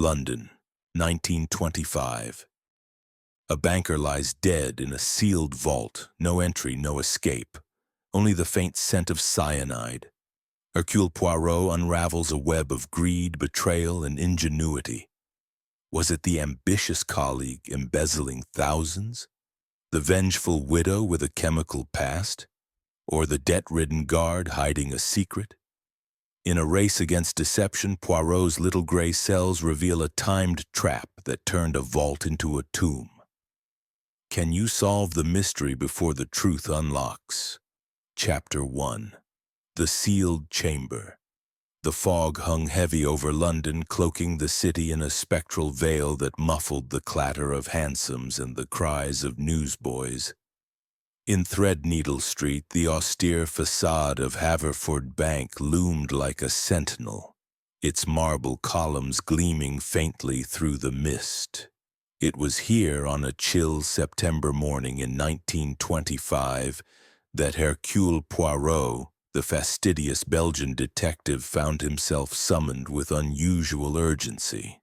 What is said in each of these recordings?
London, 1925. A banker lies dead in a sealed vault, no entry, no escape, only the faint scent of cyanide. Hercule Poirot unravels a web of greed, betrayal, and ingenuity. Was it the ambitious colleague embezzling thousands? The vengeful widow with a chemical past? Or the debt-ridden guard hiding a secret? In a race against deception, Poirot's little gray cells reveal a timed trap that turned a vault into a tomb. Can you solve the mystery before the truth unlocks? Chapter 1. The Sealed Chamber. The fog hung heavy over London, cloaking the city in a spectral veil that muffled the clatter of hansoms and the cries of newsboys. In Threadneedle Street, the austere facade of Haverford Bank loomed like a sentinel, its marble columns gleaming faintly through the mist. It was here on a chill September morning in 1925 that Hercule Poirot, the fastidious Belgian detective, found himself summoned with unusual urgency.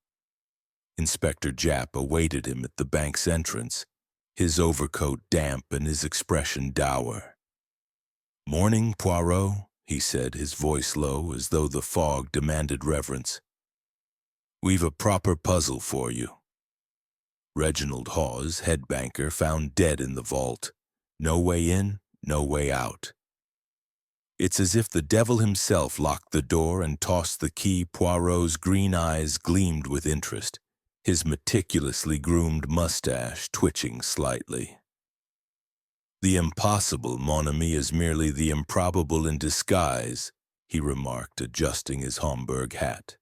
Inspector Japp awaited him at the bank's entrance, his overcoat damp and his expression dour. "Morning, Poirot," he said, his voice low, as though the fog demanded reverence. "We've a proper puzzle for you." Reginald Hawes, head banker, found dead in the vault. No way in, no way out. It's as if the devil himself locked the door and tossed the key. Poirot's green eyes gleamed with interest, his meticulously groomed mustache twitching slightly. "The impossible, mon ami, is merely the improbable in disguise," he remarked, adjusting his Homburg hat.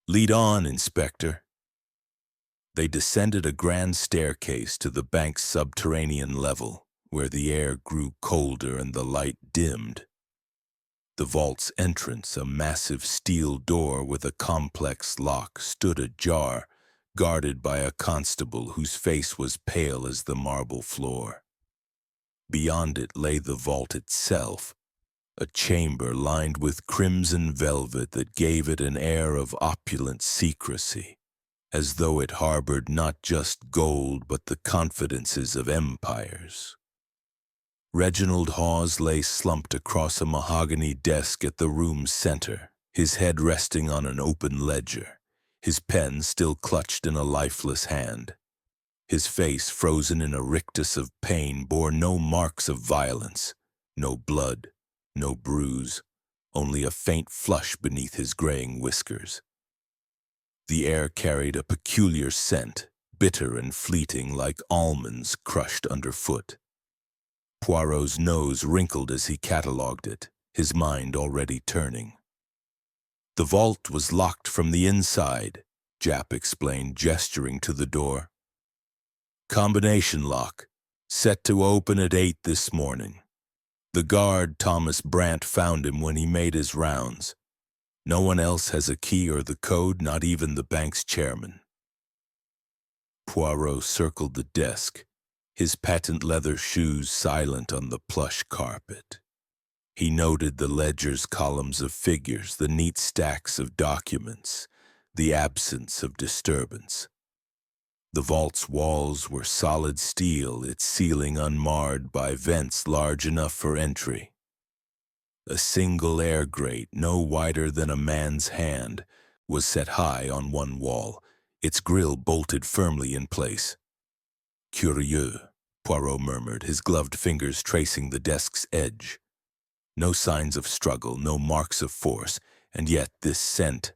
"Lead on, Inspector." They descended a grand staircase to the bank's subterranean level, where the air grew colder and the light dimmed. The vault's entrance, a massive steel door with a complex lock, stood ajar, guarded by a constable whose face was pale as the marble floor. Beyond it lay the vault itself, a chamber lined with crimson velvet that gave it an air of opulent secrecy, as though it harbored not just gold but the confidences of empires. Reginald Hawes lay slumped across a mahogany desk at the room's center, his head resting on an open ledger, his pen still clutched in a lifeless hand. His face, frozen in a rictus of pain, bore no marks of violence, no blood, no bruise, only a faint flush beneath his graying whiskers. The air carried a peculiar scent, bitter and fleeting like almonds crushed underfoot. Poirot's nose wrinkled as he catalogued it, his mind already turning. "The vault was locked from the inside," Japp explained, gesturing to the door. "Combination lock, set to open at 8 this morning. The guard, Thomas Brant, found him when he made his rounds. No one else has a key or the code, not even the bank's chairman." Poirot circled the desk, his patent leather shoes silent on the plush carpet. He noted the ledger's columns of figures, the neat stacks of documents, the absence of disturbance. The vault's walls were solid steel, its ceiling unmarred by vents large enough for entry. A single air grate, no wider than a man's hand, was set high on one wall, its grill bolted firmly in place. "Curieux," Poirot murmured, his gloved fingers tracing the desk's edge. No signs of struggle, no marks of force, and yet this scent.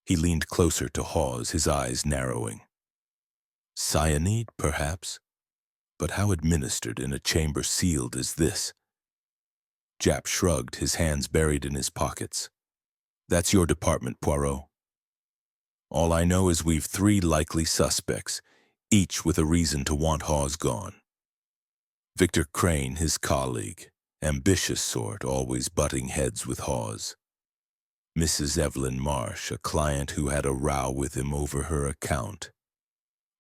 He leaned closer to Hawes, his eyes narrowing. Cyanide, perhaps? But how administered in a chamber sealed as this? Japp shrugged, his hands buried in his pockets. "That's your department, Poirot. All I know is we've 3 likely suspects, each with a reason to want Hawes gone. Victor Crane, his colleague, ambitious sort, always butting heads with Hawes. Mrs. Evelyn Marsh, a client who had a row with him over her account.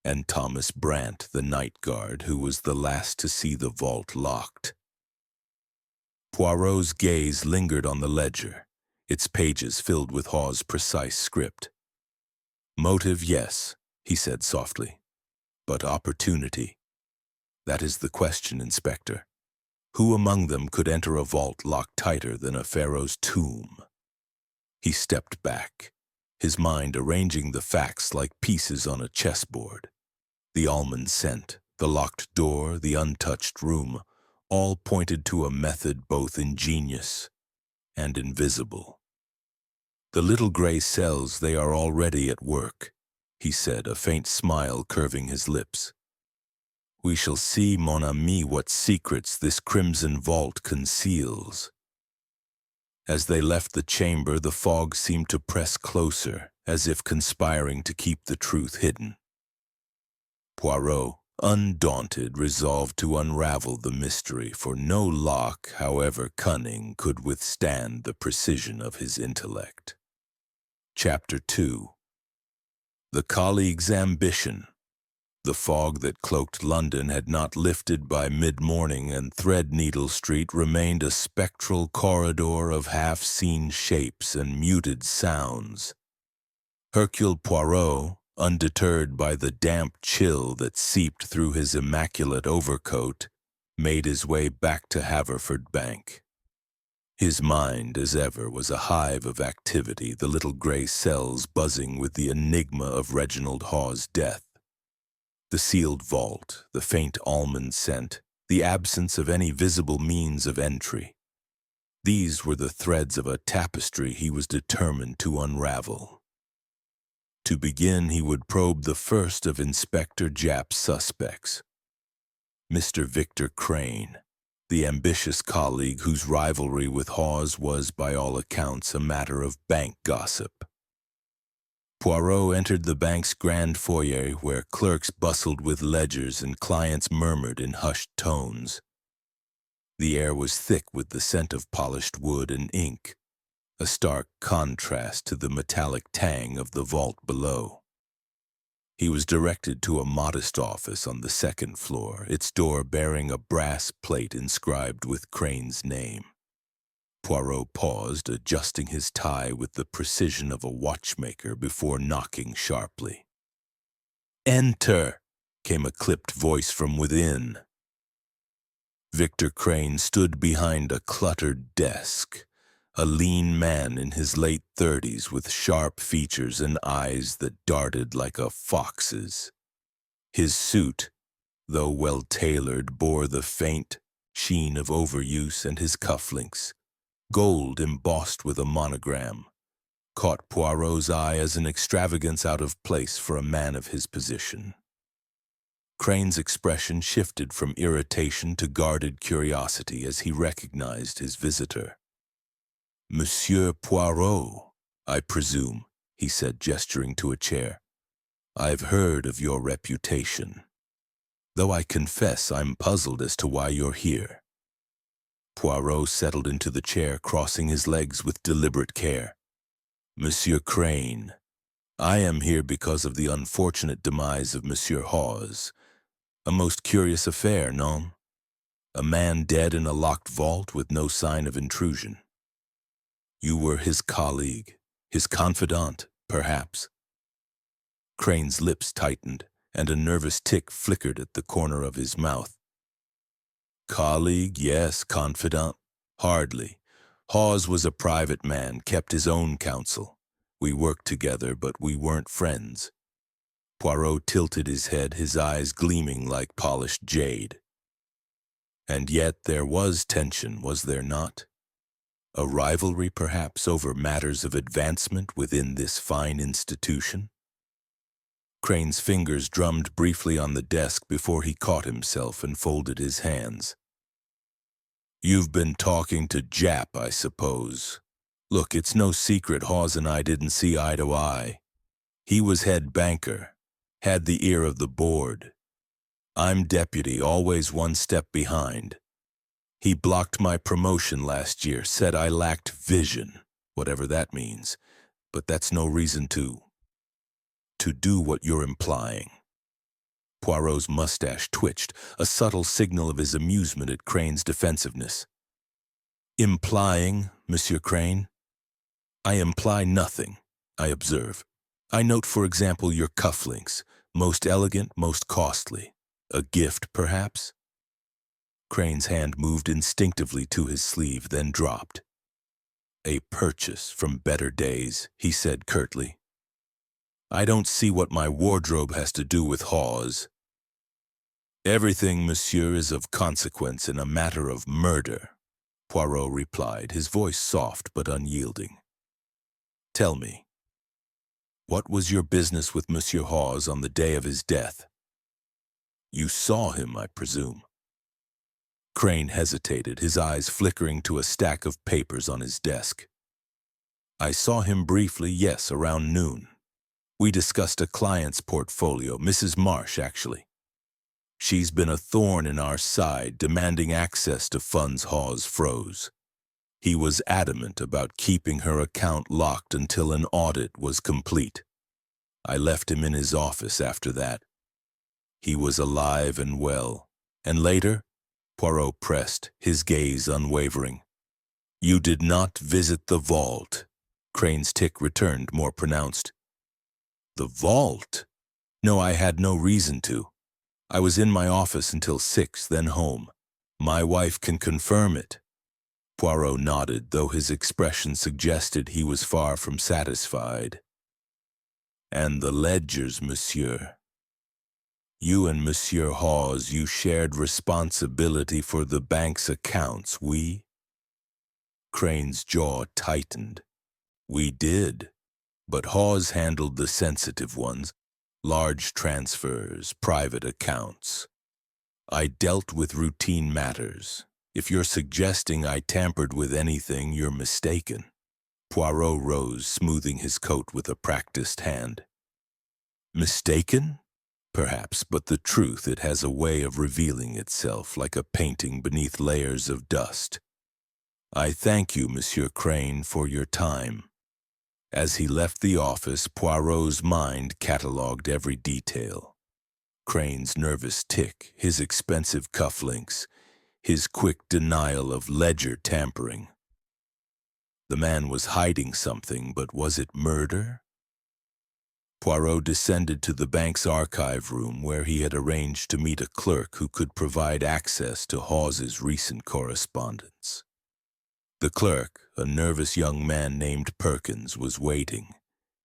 And Thomas Brant, the night guard, who was the last to see the vault locked." Poirot's gaze lingered on the ledger, its pages filled with Hawes' precise script. Motive, yes, he said softly. But opportunity? That is the question, Inspector. Who among them could enter a vault locked tighter than a pharaoh's tomb? He stepped back, his mind arranging the facts like pieces on a chessboard. The almond scent, the locked door, the untouched room, all pointed to a method both ingenious and invisible. The little gray cells, they are already at work, he said, a faint smile curving his lips. We shall see, mon ami, what secrets this crimson vault conceals. As they left the chamber, the fog seemed to press closer, as if conspiring to keep the truth hidden. Poirot, undaunted, resolved to unravel the mystery, for no lock, however cunning, could withstand the precision of his intellect. Chapter 2. The colleague's ambition. The fog that cloaked London had not lifted by mid-morning, and Threadneedle Street remained a spectral corridor of half-seen shapes and muted sounds. Hercule Poirot, undeterred by the damp chill that seeped through his immaculate overcoat, made his way back to Haverford Bank. His mind, as ever, was a hive of activity, the little gray cells buzzing with the enigma of Reginald Hawes' death. The sealed vault, the faint almond scent, the absence of any visible means of entry. These were the threads of a tapestry he was determined to unravel. To begin, he would probe the first of Inspector Japp's suspects, Mr. Victor Crane, the ambitious colleague whose rivalry with Hawes was, by all accounts, a matter of bank gossip. Poirot entered the bank's grand foyer, where clerks bustled with ledgers and clients murmured in hushed tones. The air was thick with the scent of polished wood and ink, a stark contrast to the metallic tang of the vault below. He was directed to a modest office on the second floor, its door bearing a brass plate inscribed with Crane's name. Poirot paused, adjusting his tie with the precision of a watchmaker before knocking sharply. "Enter!" came a clipped voice from within. Victor Crane stood behind a cluttered desk, a lean man in his late 30s with sharp features and eyes that darted like a fox's. His suit, though well-tailored, bore the faint sheen of overuse, and his cufflinks, gold embossed with a monogram, caught Poirot's eye as an extravagance out of place for a man of his position. Crane's expression shifted from irritation to guarded curiosity as he recognized his visitor. "Monsieur Poirot, I presume," he said, gesturing to a chair. "I've heard of your reputation, though I confess I'm puzzled as to why you're here." Poirot settled into the chair, crossing his legs with deliberate care. "Monsieur Crane, I am here because of the unfortunate demise of Monsieur Hawes. A most curious affair, non? A man dead in a locked vault with no sign of intrusion. You were his colleague, his confidant, perhaps." Crane's lips tightened, and a nervous tic flickered at the corner of his mouth. "Colleague, yes. Confidant, hardly. Hawes was a private man, kept his own counsel. We worked together, but we weren't friends." Poirot tilted his head, his eyes gleaming like polished jade. "And yet there was tension, was there not? A rivalry, perhaps, over matters of advancement within this fine institution?" Crane's fingers drummed briefly on the desk before he caught himself and folded his hands. "You've been talking to Japp, I suppose. Look, it's no secret Hawes and I didn't see eye to eye. He was head banker, had the ear of the board. I'm deputy, always one step behind. He blocked my promotion last year, said I lacked vision, whatever that means, but that's no reason to do what you're implying." Poirot's mustache twitched, a subtle signal of his amusement at Crane's defensiveness. "Implying, Monsieur Crane? I imply nothing, I observe. I note, for example, your cufflinks. Most elegant, most costly. A gift, perhaps? Crane's hand moved instinctively to his sleeve, then dropped. A purchase from better days, he said curtly. I don't see what my wardrobe has to do with Hawes. Everything, monsieur, is of consequence in a matter of murder, Poirot replied, his voice soft but unyielding. Tell me, what was your business with Monsieur Hawes on the day of his death? You saw him, I presume. Crane hesitated, his eyes flickering to a stack of papers on his desk. I saw him briefly, yes, around noon. We discussed a client's portfolio, Mrs. Marsh, actually. She's been a thorn in our side, demanding access to funds Hawes froze. He was adamant about keeping her account locked until an audit was complete. I left him in his office after that. He was alive and well. And later, Poirot pressed, his gaze unwavering. You did not visit the vault. Crane's tic returned, more pronounced. The vault? No, I had no reason to. I was in my office until 6, then home. My wife can confirm it. Poirot nodded, though his expression suggested he was far from satisfied. And the ledgers, monsieur. You and Monsieur Hawes, you shared responsibility for the bank's accounts, we? Crane's jaw tightened. We did, but Hawes handled the sensitive ones, large transfers, private accounts. I dealt with routine matters. If you're suggesting I tampered with anything, you're mistaken. Poirot rose, smoothing his coat with a practiced hand. Mistaken? Perhaps, but the truth, it has a way of revealing itself like a painting beneath layers of dust. I thank you, Monsieur Crane, for your time. As he left the office, Poirot's mind catalogued every detail. Crane's nervous tic, his expensive cufflinks, his quick denial of ledger tampering. The man was hiding something, but was it murder? Poirot descended to the bank's archive room where he had arranged to meet a clerk who could provide access to Hawes's recent correspondence. The clerk, a nervous young man named Perkins, was waiting,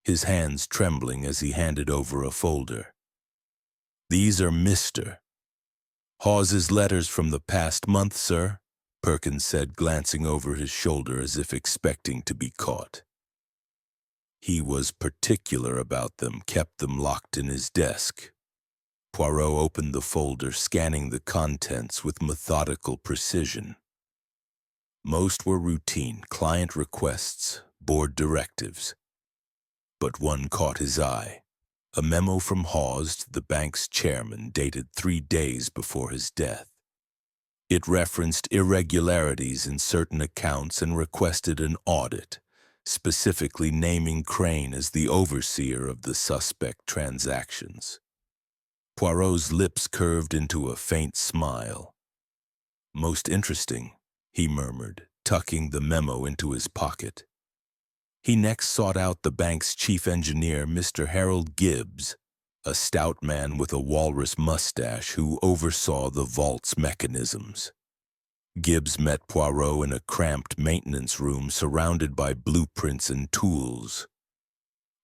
his hands trembling as he handed over a folder. These are Mr. Hawes's letters from the past month, sir, Perkins said, glancing over his shoulder as if expecting to be caught. He was particular about them, kept them locked in his desk. Poirot opened the folder, scanning the contents with methodical precision. Most were routine, client requests, board directives. But one caught his eye. A memo from Hawes, the bank's chairman, dated 3 days before his death. It referenced irregularities in certain accounts and requested an audit, specifically naming Crane as the overseer of the suspect transactions. Poirot's lips curved into a faint smile. Most interesting, he murmured, tucking the memo into his pocket. He next sought out the bank's chief engineer, Mr. Harold Gibbs, a stout man with a walrus mustache who oversaw the vault's mechanisms. Gibbs met Poirot in a cramped maintenance room surrounded by blueprints and tools.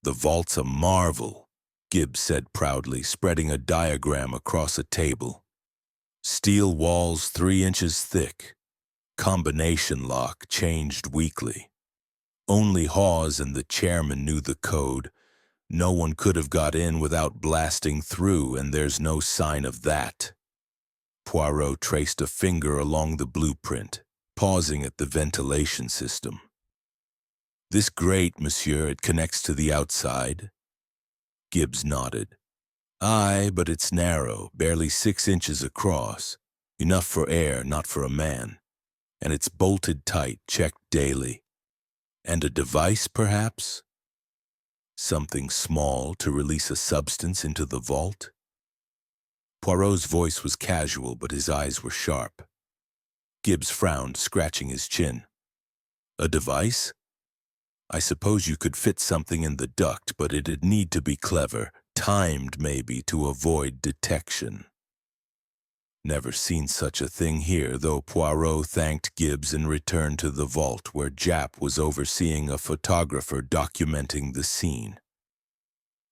The vault's a marvel, Gibbs said proudly, spreading a diagram across a table. Steel walls 3 inches thick. Combination lock changed weekly. Only Hawes and the chairman knew the code. No one could have got in without blasting through, and there's no sign of that. Poirot traced a finger along the blueprint, pausing at the ventilation system. This grate, monsieur, it connects to the outside? Gibbs nodded. Aye, but it's narrow, barely 6 inches across. Enough for air, not for a man. And it's bolted tight, checked daily. And a device, perhaps? Something small to release a substance into the vault? Poirot's voice was casual, but his eyes were sharp. Gibbs frowned, scratching his chin. A device? I suppose you could fit something in the duct, but it'd need to be clever, timed maybe to avoid detection. Never seen such a thing here, though Poirot thanked Gibbs and returned to the vault where Japp was overseeing a photographer documenting the scene.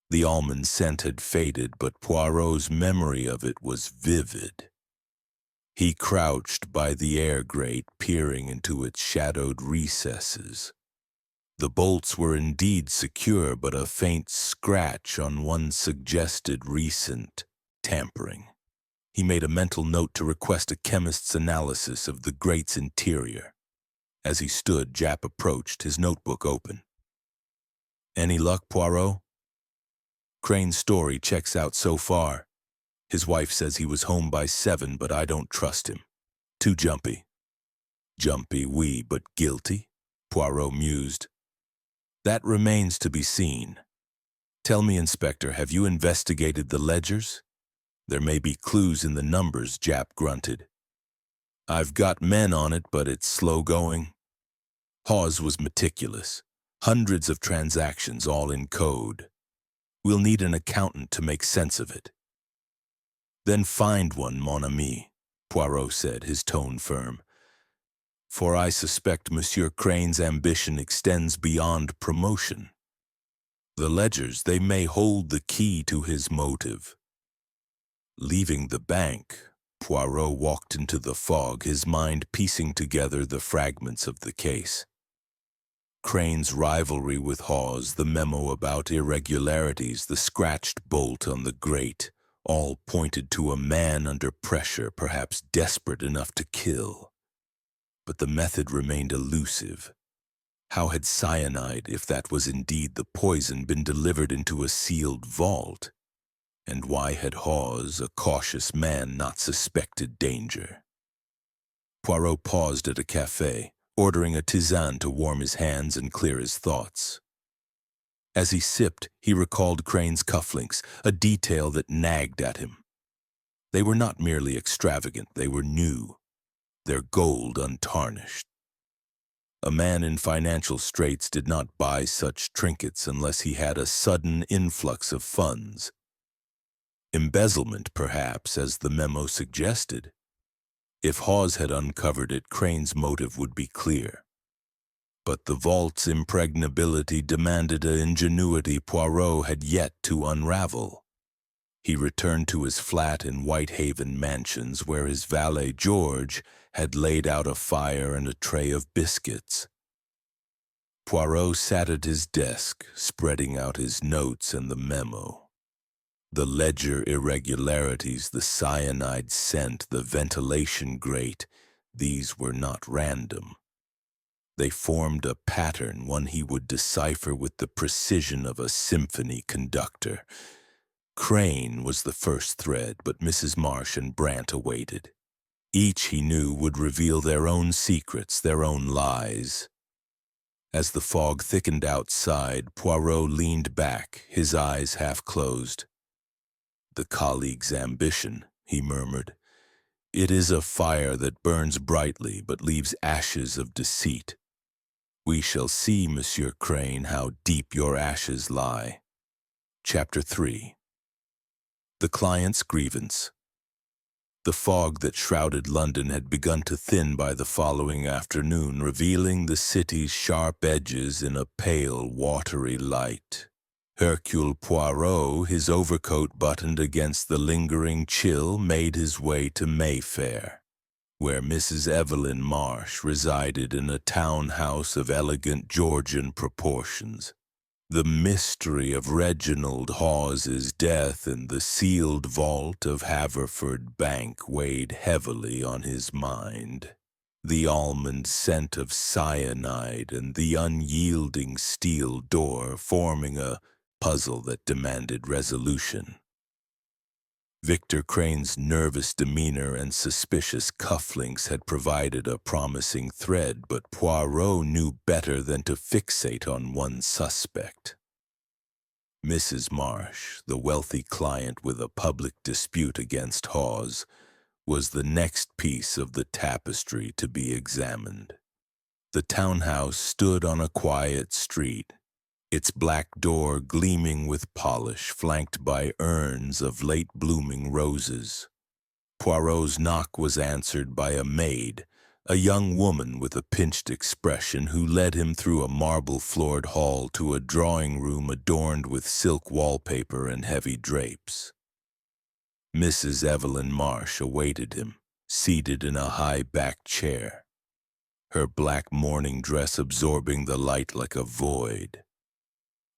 The almond scent had faded, but Poirot's memory of it was vivid. He crouched by the air grate, peering into its shadowed recesses. The bolts were indeed secure, but a faint scratch on one suggested recent tampering. He made a mental note to request a chemist's analysis of the grate's interior. As he stood, Japp approached, his notebook open. "Any luck, Poirot?" "Crane's story checks out so far. His wife says he was home by 7, but I don't trust him. Too jumpy." "Jumpy, oui, but guilty?" Poirot mused. "That remains to be seen. Tell me, Inspector, have you investigated the ledgers? There may be clues in the numbers," Japp grunted. "I've got men on it, but it's slow going." Hawes was meticulous. Hundreds of transactions, all in code. "We'll need an accountant to make sense of it." "Then find one, mon ami," Poirot said, his tone firm. "For I suspect Monsieur Crane's ambition extends beyond promotion. The ledgers, they may hold the key to his motive." Leaving the bank, Poirot walked into the fog, his mind piecing together the fragments of the case. Crane's rivalry with Hawes, the memo about irregularities, the scratched bolt on the grate, all pointed to a man under pressure, perhaps desperate enough to kill. But the method remained elusive. How had cyanide, if that was indeed the poison, been delivered into a sealed vault? And why had Hawes, a cautious man, not suspected danger? Poirot paused at a café, ordering a tisane to warm his hands and clear his thoughts. As he sipped, he recalled Crane's cufflinks, a detail that nagged at him. They were not merely extravagant, they were new, their gold untarnished. A man in financial straits did not buy such trinkets unless he had a sudden influx of funds. Embezzlement, perhaps, as the memo suggested. If Hawes had uncovered it, Crane's motive would be clear. But the vault's impregnability demanded an ingenuity Poirot had yet to unravel. He returned to his flat in Whitehaven Mansions, where his valet George had laid out a fire and a tray of biscuits. Poirot sat at his desk, spreading out his notes and the memo. The ledger irregularities, the cyanide scent, the ventilation grate, these were not random. They formed a pattern, one he would decipher with the precision of a symphony conductor. Crane was the first thread, but Mrs. Marsh and Brant awaited. Each, he knew, would reveal their own secrets, their own lies. As the fog thickened outside, Poirot leaned back, his eyes half closed. "The colleague's ambition," he murmured. "It is a fire that burns brightly but leaves ashes of deceit. We shall see, Monsieur Crane, how deep your ashes lie." Chapter 3. The client's grievance. The fog that shrouded London had begun to thin by the following afternoon, revealing the city's sharp edges in a pale, watery light. Hercule Poirot, his overcoat buttoned against the lingering chill, made his way to Mayfair, where Mrs. Evelyn Marsh resided in a townhouse of elegant Georgian proportions. The mystery of Reginald Hawes's death in the sealed vault of Haverford Bank weighed heavily on his mind. The almond scent of cyanide and the unyielding steel door forming a puzzle that demanded resolution. Victor Crane's nervous demeanor and suspicious cufflinks had provided a promising thread, but Poirot knew better than to fixate on one suspect. Mrs. Marsh, the wealthy client with a public dispute against Hawes, was the next piece of the tapestry to be examined. The townhouse stood on a quiet street, its black door gleaming with polish, flanked by urns of late-blooming roses. Poirot's knock was answered by a maid, a young woman with a pinched expression who led him through a marble-floored hall to a drawing-room adorned with silk wallpaper and heavy drapes. Mrs. Evelyn Marsh awaited him, seated in a high-backed chair, her black mourning dress absorbing the light like a void.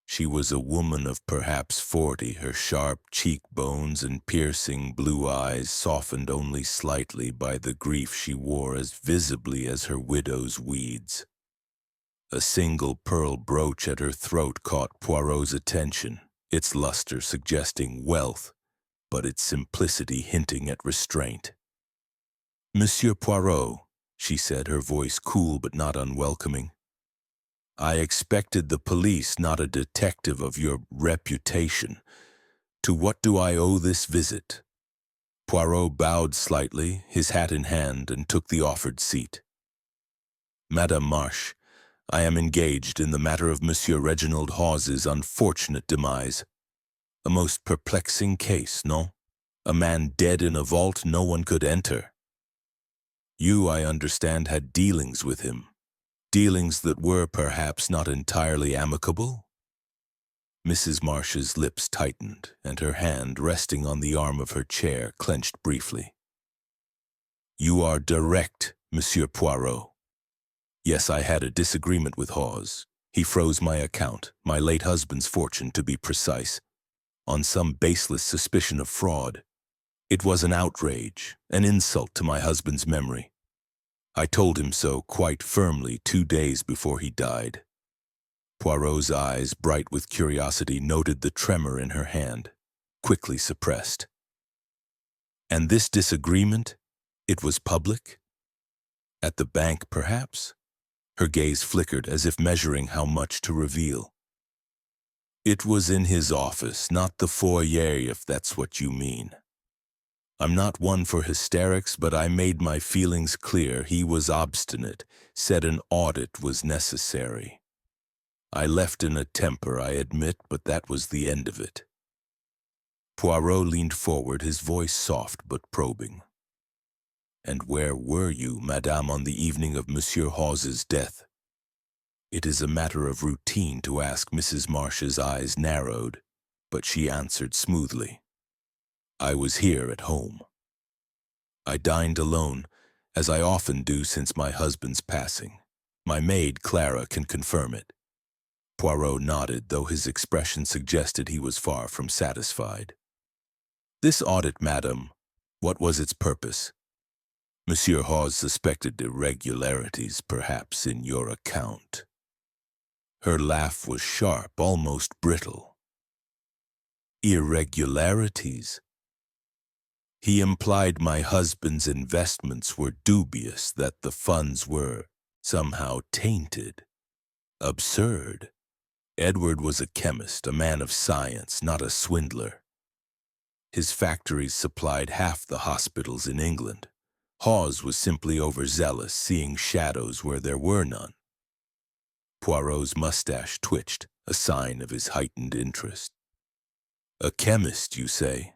She was a woman of perhaps 40, her sharp cheekbones and piercing blue eyes softened only slightly by the grief she wore as visibly as her widow's weeds. A single pearl brooch at her throat caught Poirot's attention, its luster suggesting wealth, but its simplicity hinting at restraint. "Monsieur Poirot," she said, her voice cool but not unwelcoming. "I expected the police, not a detective of your reputation. To what do I owe this visit?" Poirot bowed slightly, his hat in hand, and took the offered seat. "Madame Marsh, I am engaged in the matter of Monsieur Reginald Hawes's unfortunate demise. A most perplexing case, no? A man dead in a vault no one could enter. You, I understand, had dealings with him. Dealings that were, perhaps, not entirely amicable?" Mrs. Marsh's lips tightened, and her hand, resting on the arm of her chair, clenched briefly. "You are direct, Monsieur Poirot. Yes, I had a disagreement with Hawes. He froze my account, my late husband's fortune, to be precise, on some baseless suspicion of fraud. It was an outrage, an insult to my husband's memory. I told him so quite firmly 2 days before he died." Poirot's eyes, bright with curiosity, noted the tremor in her hand, quickly suppressed. "And this disagreement, it was public? At the bank, perhaps?" Her gaze flickered as if measuring how much to reveal. "It was in his office, not the foyer, if that's what you mean. I'm not one for hysterics, but I made my feelings clear. He was obstinate, said an audit was necessary. I left in a temper, I admit, but that was the end of it." Poirot leaned forward, his voice soft but probing. "And where were you, madame, on the evening of Monsieur Hawes's death?" It is a matter of routine to ask. Mrs. Marsh's eyes narrowed, but she answered smoothly. "I was here at home. I dined alone, as I often do since my husband's passing. My maid, Clara, can confirm it." Poirot nodded, though his expression suggested he was far from satisfied. "This audit, madam, what was its purpose? Monsieur Hawes suspected irregularities, perhaps, in your account." Her laugh was sharp, almost brittle. "Irregularities?" "He implied my husband's investments were dubious, that the funds were somehow tainted. Absurd. Edward was a chemist, a man of science, not a swindler. His factories supplied half the hospitals in England. Hawes was simply overzealous, seeing shadows where there were none." Poirot's mustache twitched, a sign of his heightened interest. "A chemist, you say?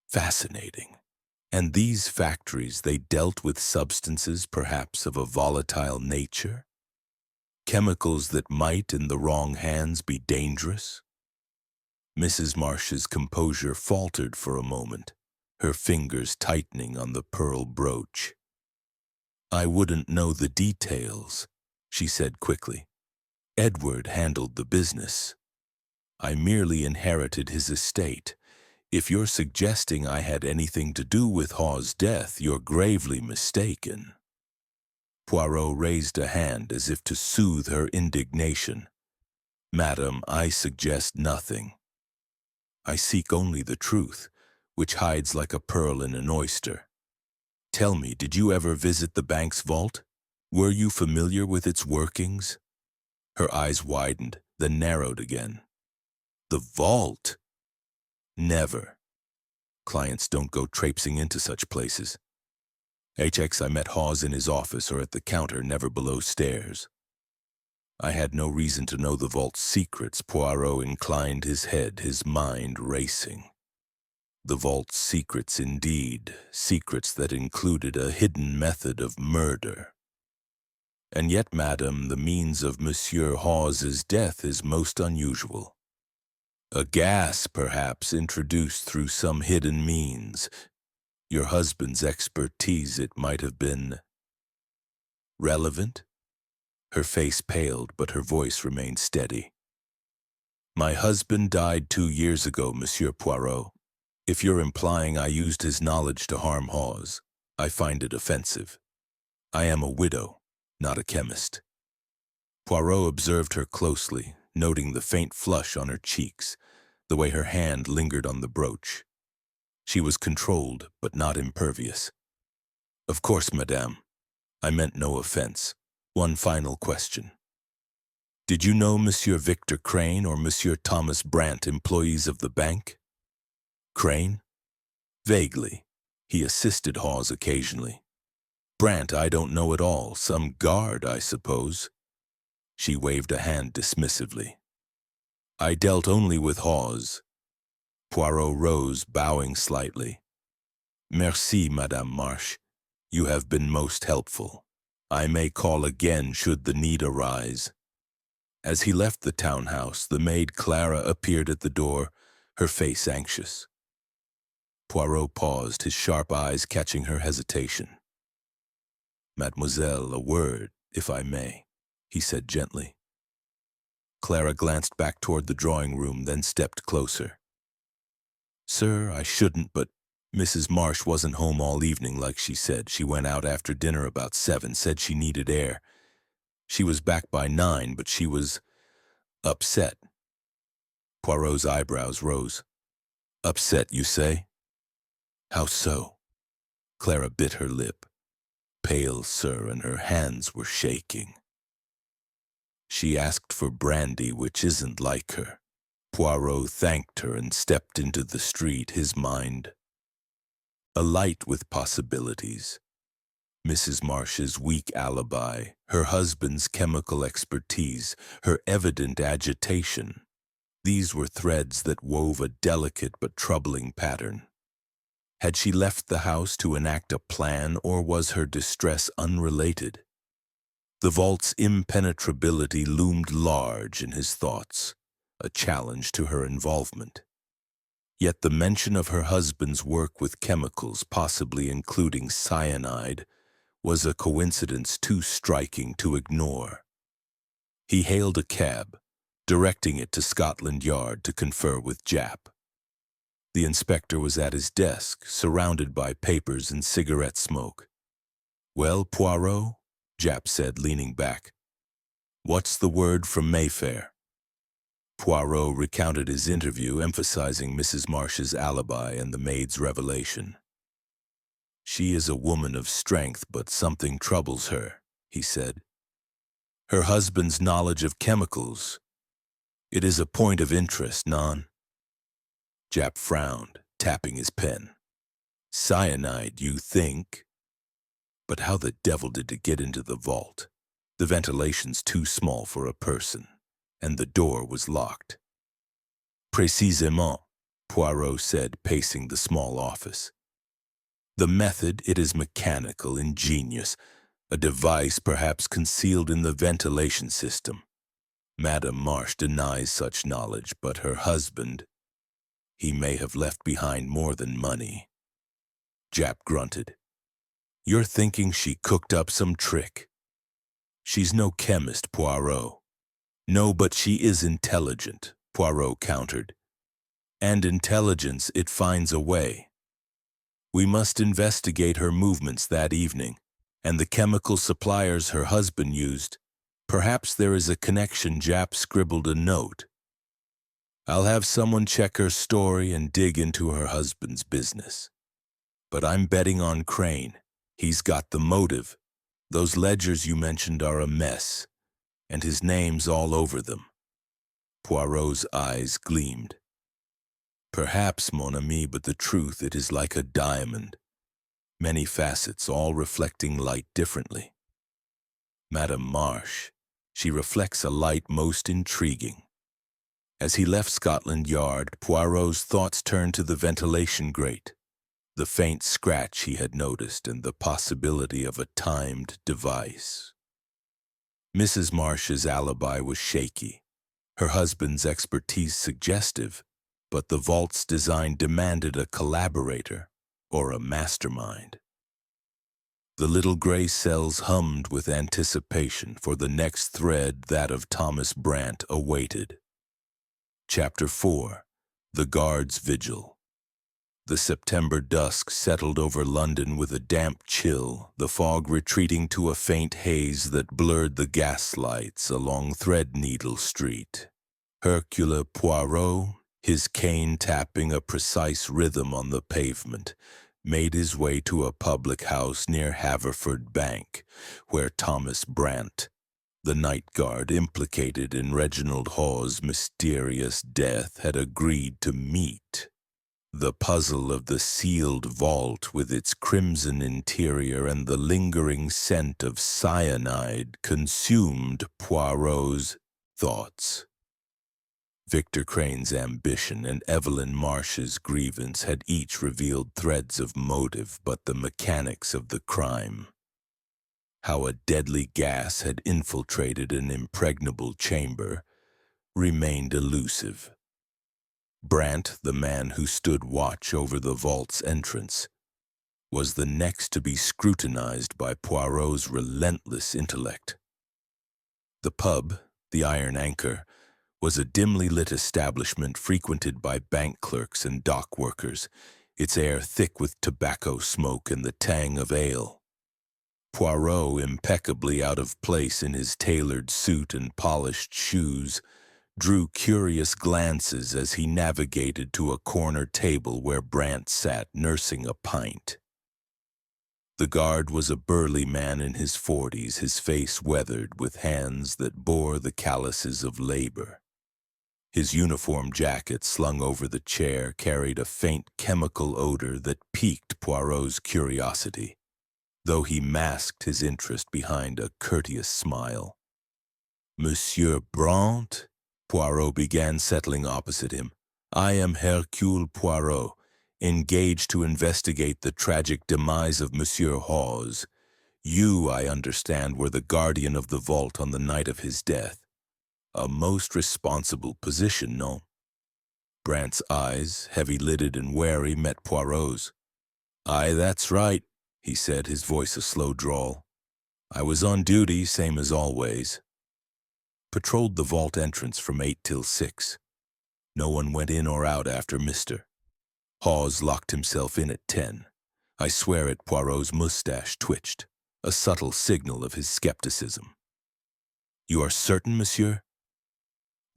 Fascinating. And these factories, they dealt with substances perhaps of a volatile nature? Chemicals that might, in the wrong hands, be dangerous?" Mrs. Marsh's composure faltered for a moment, her fingers tightening on the pearl brooch. "I wouldn't know the details," she said quickly. "Edward handled the business. I merely inherited his estate. If you're suggesting I had anything to do with Hawes' death, you're gravely mistaken." Poirot raised a hand as if to soothe her indignation. "Madam, I suggest nothing. I seek only the truth, which hides like a pearl in an oyster. Tell me, did you ever visit the bank's vault? Were you familiar with its workings?" Her eyes widened, then narrowed again. "The vault?" "Never. Clients don't go traipsing into such places. HX, I met Hawes in his office or at the counter, never below stairs. I had no reason to know the vault's secrets. Poirot inclined his head, his mind racing. The vault's secrets indeed, secrets that included a hidden method of murder. And yet, madam, the means of Monsieur Hawes's death is most unusual. A gas, perhaps, introduced through some hidden means. Your husband's expertise, it might have been relevant? Her face paled, but her voice remained steady. My husband died 2 years ago, Monsieur Poirot. If you're implying I used his knowledge to harm Hawes, I find it offensive. I am a widow, not a chemist. Poirot observed her closely, noting the faint flush on her cheeks, the way her hand lingered on the brooch. She was controlled, but not impervious. Of course, madame. I meant no offense. One final question. Did you know Monsieur Victor Crane or Monsieur Thomas Brandt, employees of the bank? Crane? Vaguely. He assisted Hawes occasionally. Brandt I don't know at all. Some guard, I suppose. She waved a hand dismissively. I dealt only with Hawes. Poirot rose, bowing slightly. Merci, Madame Marche. You have been most helpful. I may call again should the need arise. As he left the townhouse, the maid Clara appeared at the door, her face anxious. Poirot paused, his sharp eyes catching her hesitation. Mademoiselle, a word, if I may, he said gently. Clara glanced back toward the drawing room, then stepped closer. Sir, I shouldn't, but Mrs. Marsh wasn't home all evening like she said. She went out after dinner about 7, said she needed air. She was back by 9, but she was upset. Poirot's eyebrows rose. Upset, you say? How so? Clara bit her lip. Pale, sir, and her hands were shaking. She asked for brandy, which isn't like her. Poirot thanked her and stepped into the street, his mind alight with possibilities. Mrs. Marsh's weak alibi, her husband's chemical expertise, her evident agitation. These were threads that wove a delicate but troubling pattern. Had she left the house to enact a plan, or was her distress unrelated? The vault's impenetrability loomed large in his thoughts, a challenge to her involvement. Yet the mention of her husband's work with chemicals, possibly including cyanide, was a coincidence too striking to ignore. He hailed a cab, directing it to Scotland Yard to confer with Jap. The inspector was at his desk, surrounded by papers and cigarette smoke. Well, Poirot? Jap said, leaning back. What's the word from Mayfair? Poirot recounted his interview, emphasizing Mrs. Marsh's alibi and the maid's revelation. She is a woman of strength, but something troubles her, he said. Her husband's knowledge of chemicals. It is a point of interest, non? Jap frowned, tapping his pen. Cyanide, you think? But how the devil did it get into the vault? The ventilation's too small for a person, and the door was locked. Précisément, Poirot said, pacing the small office. The method, it is mechanical, ingenious, a device perhaps concealed in the ventilation system. Madame Marsh denies such knowledge, but her husband, he may have left behind more than money. Jap grunted. You're thinking she cooked up some trick. She's no chemist, Poirot. No, but she is intelligent, Poirot countered. And intelligence, it finds a way. We must investigate her movements that evening, and the chemical suppliers her husband used. Perhaps there is a connection. Jap scribbled a note. I'll have someone check her story and dig into her husband's business. But I'm betting on Crane. He's got the motive. Those ledgers you mentioned are a mess, and his name's all over them. Poirot's eyes gleamed. Perhaps, mon ami, but the truth, it is like a diamond. many facets, all reflecting light differently. Madame Marsh, she reflects a light most intriguing. As he left Scotland Yard, Poirot's thoughts turned to the ventilation grate, the faint scratch he had noticed, and the possibility of a timed device. Mrs. Marsh's alibi was shaky, her husband's expertise suggestive, but the vault's design demanded a collaborator or a mastermind. The little gray cells hummed with anticipation, for the next thread, that of Thomas Brant, awaited. Chapter 4. The Guard's Vigil. The September dusk settled over London with a damp chill, the fog retreating to a faint haze that blurred the gaslights along Threadneedle Street. Hercule Poirot, his cane tapping a precise rhythm on the pavement, made his way to a public house near Haverford Bank, where Thomas Brant, the night guard implicated in Reginald Hawes' mysterious death, had agreed to meet. The puzzle of the sealed vault, with its crimson interior and the lingering scent of cyanide, consumed Poirot's thoughts. Victor Crane's ambition and Evelyn Marsh's grievance had each revealed threads of motive, but the mechanics of the crime, how a deadly gas had infiltrated an impregnable chamber, remained elusive. Brant, the man who stood watch over the vault's entrance, was the next to be scrutinized by Poirot's relentless intellect. The pub, the Iron Anchor, was a dimly lit establishment frequented by bank clerks and dock workers, its air thick with tobacco smoke and the tang of ale. Poirot, impeccably out of place in his tailored suit and polished shoes, drew curious glances as he navigated to a corner table where Brant sat nursing a pint. The guard was a burly man in his 40s, his face weathered with hands that bore the calluses of labor. His uniform jacket, slung over the chair, carried a faint chemical odor that piqued Poirot's curiosity, though he masked his interest behind a courteous smile. "Monsieur Brant?" Poirot began, settling opposite him. "I am Hercule Poirot, engaged to investigate the tragic demise of Monsieur Hawes. You, I understand, were the guardian of the vault on the night of his death. A most responsible position, no?" Brant's eyes, heavy-lidded and wary, met Poirot's. "Aye, that's right," he said, his voice a slow drawl. "I was on duty, same as always. Patrolled the vault entrance from 8 till 6. No one went in or out after Mr. Hawes locked himself in at 10. I swear it." Poirot's mustache twitched, a subtle signal of his skepticism. "You are certain, monsieur?"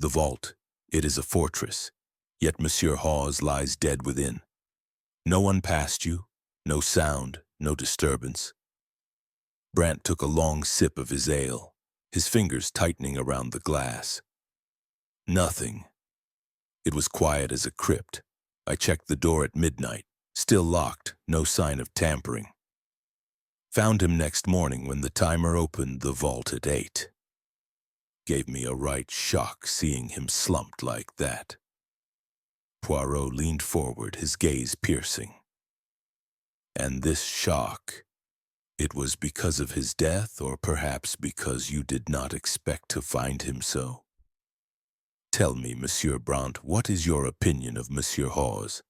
"The vault, it is a fortress, yet Monsieur Hawes lies dead within. No one passed you, no sound, no disturbance." Brant took a long sip of his ale, his fingers tightening around the glass. "Nothing. It was quiet as a crypt. I checked the door at midnight, still locked, no sign of tampering. Found him next morning when the timer opened the vault at 8. Gave me a right shock seeing him slumped like that." Poirot leaned forward, his gaze piercing. "And this shock, it was because of his death, or perhaps because you did not expect to find him so? Tell me, Monsieur Brant, what is your opinion of Monsieur Hawes?"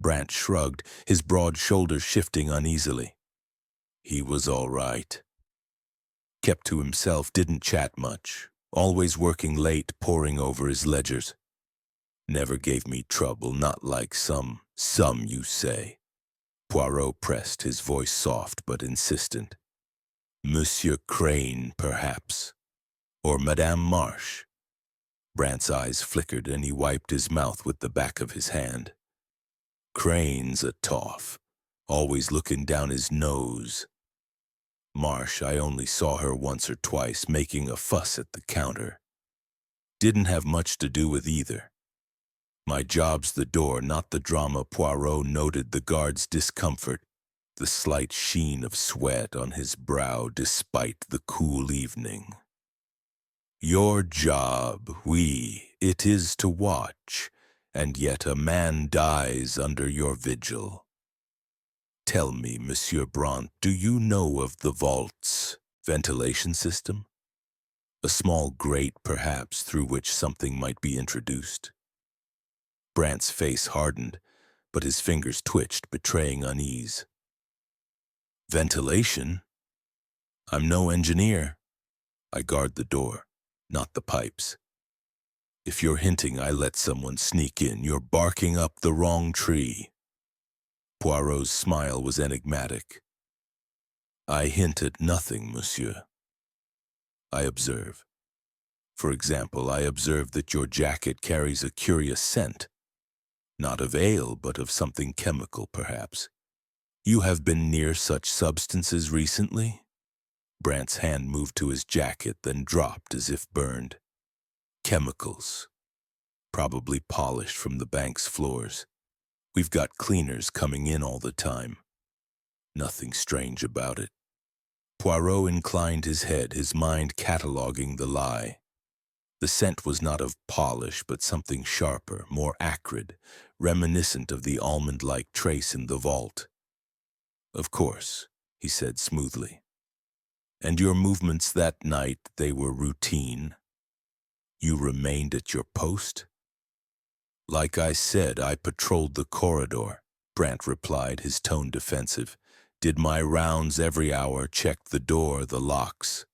Brant shrugged, his broad shoulders shifting uneasily. "He was all right. Kept to himself, didn't chat much, always working late, poring over his ledgers. Never gave me trouble, not like some you say." Poirot pressed, his voice soft but insistent. "Monsieur Crane, perhaps? Or Madame Marsh?" Brant's eyes flickered and he wiped his mouth with the back of his hand. "Crane's a toff, always looking down his nose. Marsh, I only saw her once or twice making a fuss at the counter. Didn't have much to do with either. My job's the door, not the drama." Poirot noted the guard's discomfort. the slight sheen of sweat on his brow despite the cool evening. Your job, oui, it is to watch, and yet a man dies under your vigil. Tell me, Monsieur Brant, do you know of the vault's ventilation system? A small grate, perhaps, through which something might be introduced? Brant's face hardened, but his fingers twitched, betraying unease. Ventilation? I'm no engineer. I guard the door, not the pipes. If you're hinting I let someone sneak in, you're barking up the wrong tree. Poirot's smile was enigmatic. I hint at nothing, monsieur. I observe. For example, I observe that your jacket carries a curious scent. Not of ale, but of something chemical, perhaps. You have been near such substances recently? Brant's hand moved to his jacket, then dropped as if burned. Chemicals. Probably polished from the bank's floors. We've got cleaners coming in all the time. Nothing strange about it. Poirot inclined his head, his mind cataloging the lie. The scent was not of polish, but something sharper, more acrid, reminiscent of the almond-like trace in the vault. Of course, he said smoothly. And your movements that night, they were routine? You remained at your post? Like I said, I patrolled the corridor, Brant replied, his tone defensive. Did my rounds every hour, checked the door, the locks.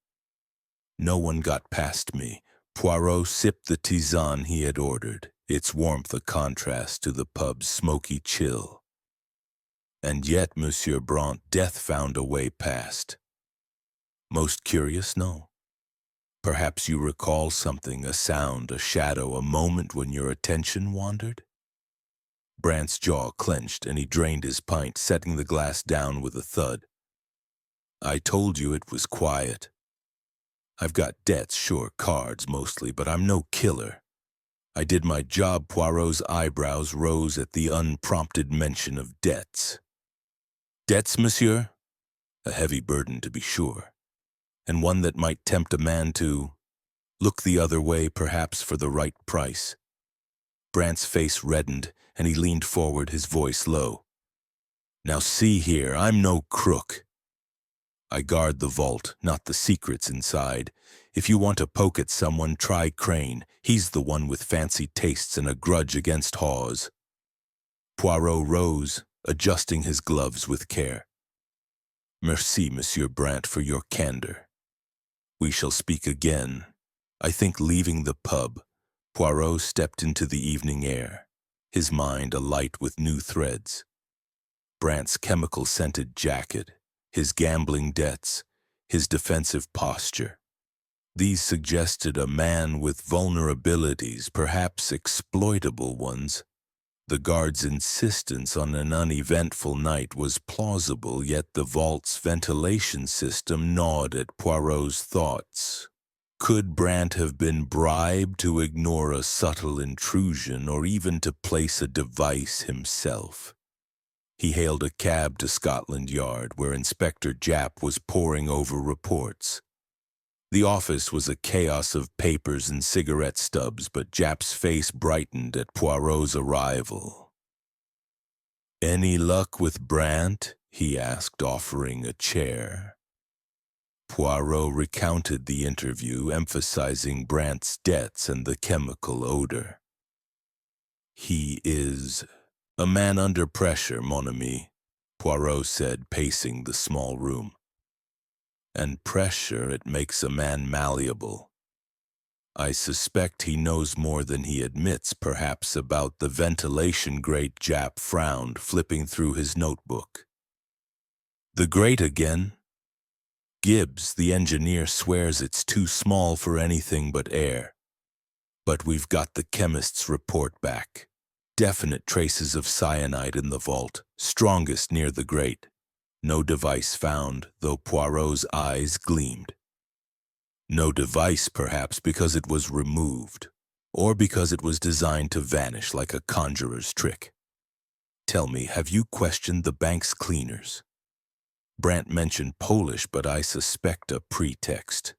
No one got past me. Poirot sipped the tisane he had ordered, its warmth a contrast to the pub's smoky chill. And yet, Monsieur Brant, death found a way past. Most curious, no? Perhaps you recall something, a sound, a shadow, a moment when your attention wandered? Brant's jaw clenched, and he drained his pint, setting the glass down with a thud. I told you it was quiet. I've got debts, sure, cards mostly, but I'm no killer. I did my job. Poirot's eyebrows rose at the unprompted mention of debts. Debts, monsieur? A heavy burden, to be sure, and one that might tempt a man to look the other way, perhaps for the right price. Brant's face reddened, and he leaned forward, his voice low. Now see here, I'm no crook. I guard the vault, not the secrets inside. If you want to poke at someone, try Crane. He's the one with fancy tastes and a grudge against Hawes. Poirot rose, adjusting his gloves with care. Merci, Monsieur Brant, for your candor. We shall speak again. I think leaving the pub, Poirot stepped into the evening air, his mind alight with new threads. Brant's chemical-scented jacket, his gambling debts, his defensive posture. These suggested a man with vulnerabilities, perhaps exploitable ones. The guard's insistence on an uneventful night was plausible, yet the vault's ventilation system gnawed at Poirot's thoughts. Could Brant have been bribed to ignore a subtle intrusion or even to place a device himself? He hailed a cab to Scotland Yard, where Inspector Japp was poring over reports. The office was a chaos of papers and cigarette stubs, but Japp's face brightened at Poirot's arrival. "Any luck with Brant?" he asked, offering a chair. Poirot recounted the interview, emphasizing Brant's debts and the chemical odor. "He is a man under pressure, mon ami," Poirot said, pacing the small room. "And pressure, it makes a man malleable. I suspect he knows more than he admits, perhaps, about the ventilation grate." Japp frowned, flipping through his notebook. "The grate again? Gibbs, the engineer, swears it's too small for anything but air. But we've got the chemist's report back. Definite traces of cyanide in the vault, strongest near the grate. No device found, though Poirot's eyes gleamed. No device, perhaps, because it was removed, or because it was designed to vanish like a conjurer's trick. Tell me, have you questioned the bank's cleaners? Brant mentioned Polish, but I suspect a pretext.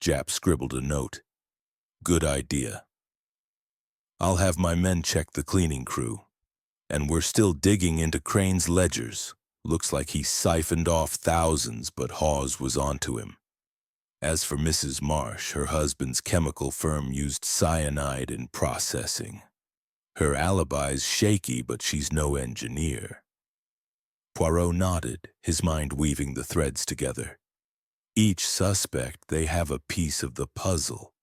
Jap scribbled a note. Good idea. I'll have my men check the cleaning crew. And we're still digging into Crane's ledgers. Looks like he siphoned off thousands, but Hawes was onto him. As for Mrs. Marsh, her husband's chemical firm used cyanide in processing. Her alibi's shaky, but she's no engineer. Poirot nodded, his mind weaving the threads together. Each suspect, they have a piece of the puzzle.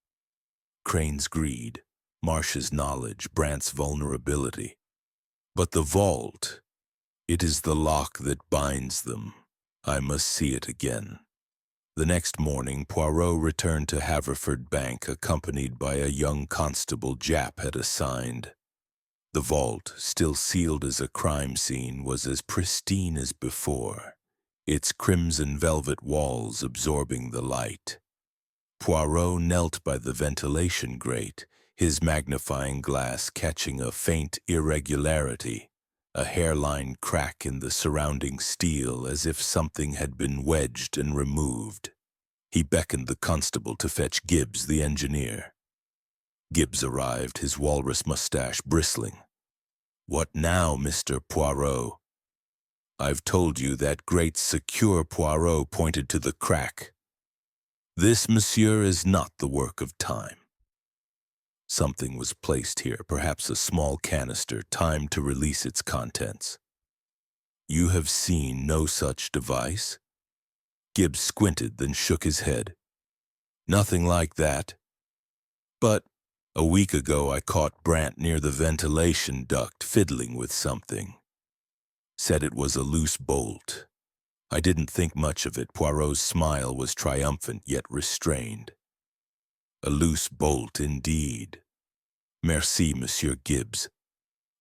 Crane's greed, Marsh's knowledge, Brant's vulnerability. But the vault, it is the lock that binds them. I must see it again. The next morning, Poirot returned to Haverford Bank, accompanied by a young constable Jap had assigned. The vault, still sealed as a crime scene, was as pristine as before, its crimson velvet walls absorbing the light. Poirot knelt by the ventilation grate, his magnifying glass catching a faint irregularity, a hairline crack in the surrounding steel as if something had been wedged and removed. He beckoned the constable to fetch Gibbs, the engineer. Gibbs arrived, his walrus mustache bristling. What now, Mr. Poirot? I've told you that great secure. Poirot pointed to the crack. This, monsieur, is not the work of time. Something was placed here, perhaps a small canister, timed to release its contents. You have seen no such device? Gibbs squinted, then shook his head. Nothing like that. But a week ago I caught Brant near the ventilation duct fiddling with something. Said it was a loose bolt. I didn't think much of it. Poirot's smile was triumphant yet restrained. A loose bolt indeed. Merci, Monsieur Gibbs.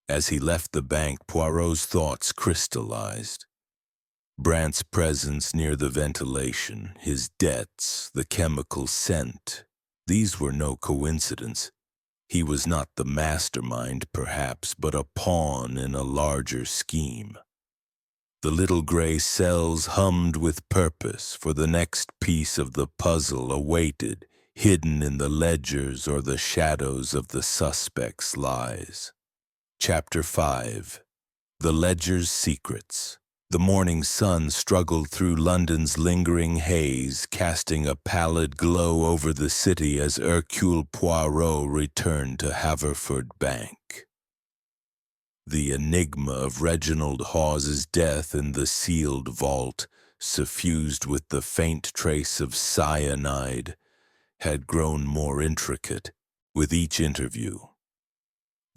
As he left the bank, Poirot's thoughts crystallized. Brant's presence near the ventilation, his debts, the chemical scent, these were no coincidence. He was not the mastermind, perhaps, but a pawn in a larger scheme. The little gray cells hummed with purpose, for the next piece of the puzzle awaited, hidden in the ledgers or the shadows of the suspect's lies. Chapter 5. The Ledger's Secrets. The morning sun struggled through London's lingering haze, casting a pallid glow over the city as Hercule Poirot returned to Haverford Bank. The enigma of Reginald Hawes's death in the sealed vault, suffused with the faint trace of cyanide, had grown more intricate with each interview.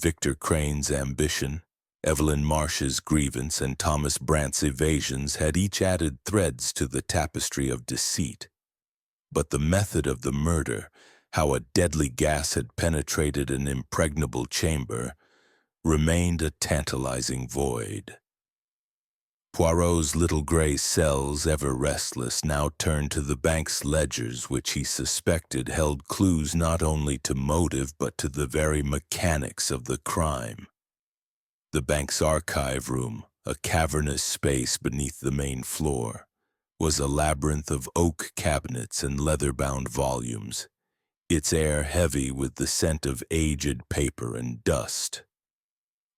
Victor Crane's ambition, Evelyn Marsh's grievance, and Thomas Brant's evasions had each added threads to the tapestry of deceit. But the method of the murder, how a deadly gas had penetrated an impregnable chamber, remained a tantalizing void. Poirot's little gray cells, ever restless, now turned to the bank's ledgers, which he suspected held clues not only to motive but to the very mechanics of the crime. The bank's archive room, a cavernous space beneath the main floor, was a labyrinth of oak cabinets and leather-bound volumes, its air heavy with the scent of aged paper and dust.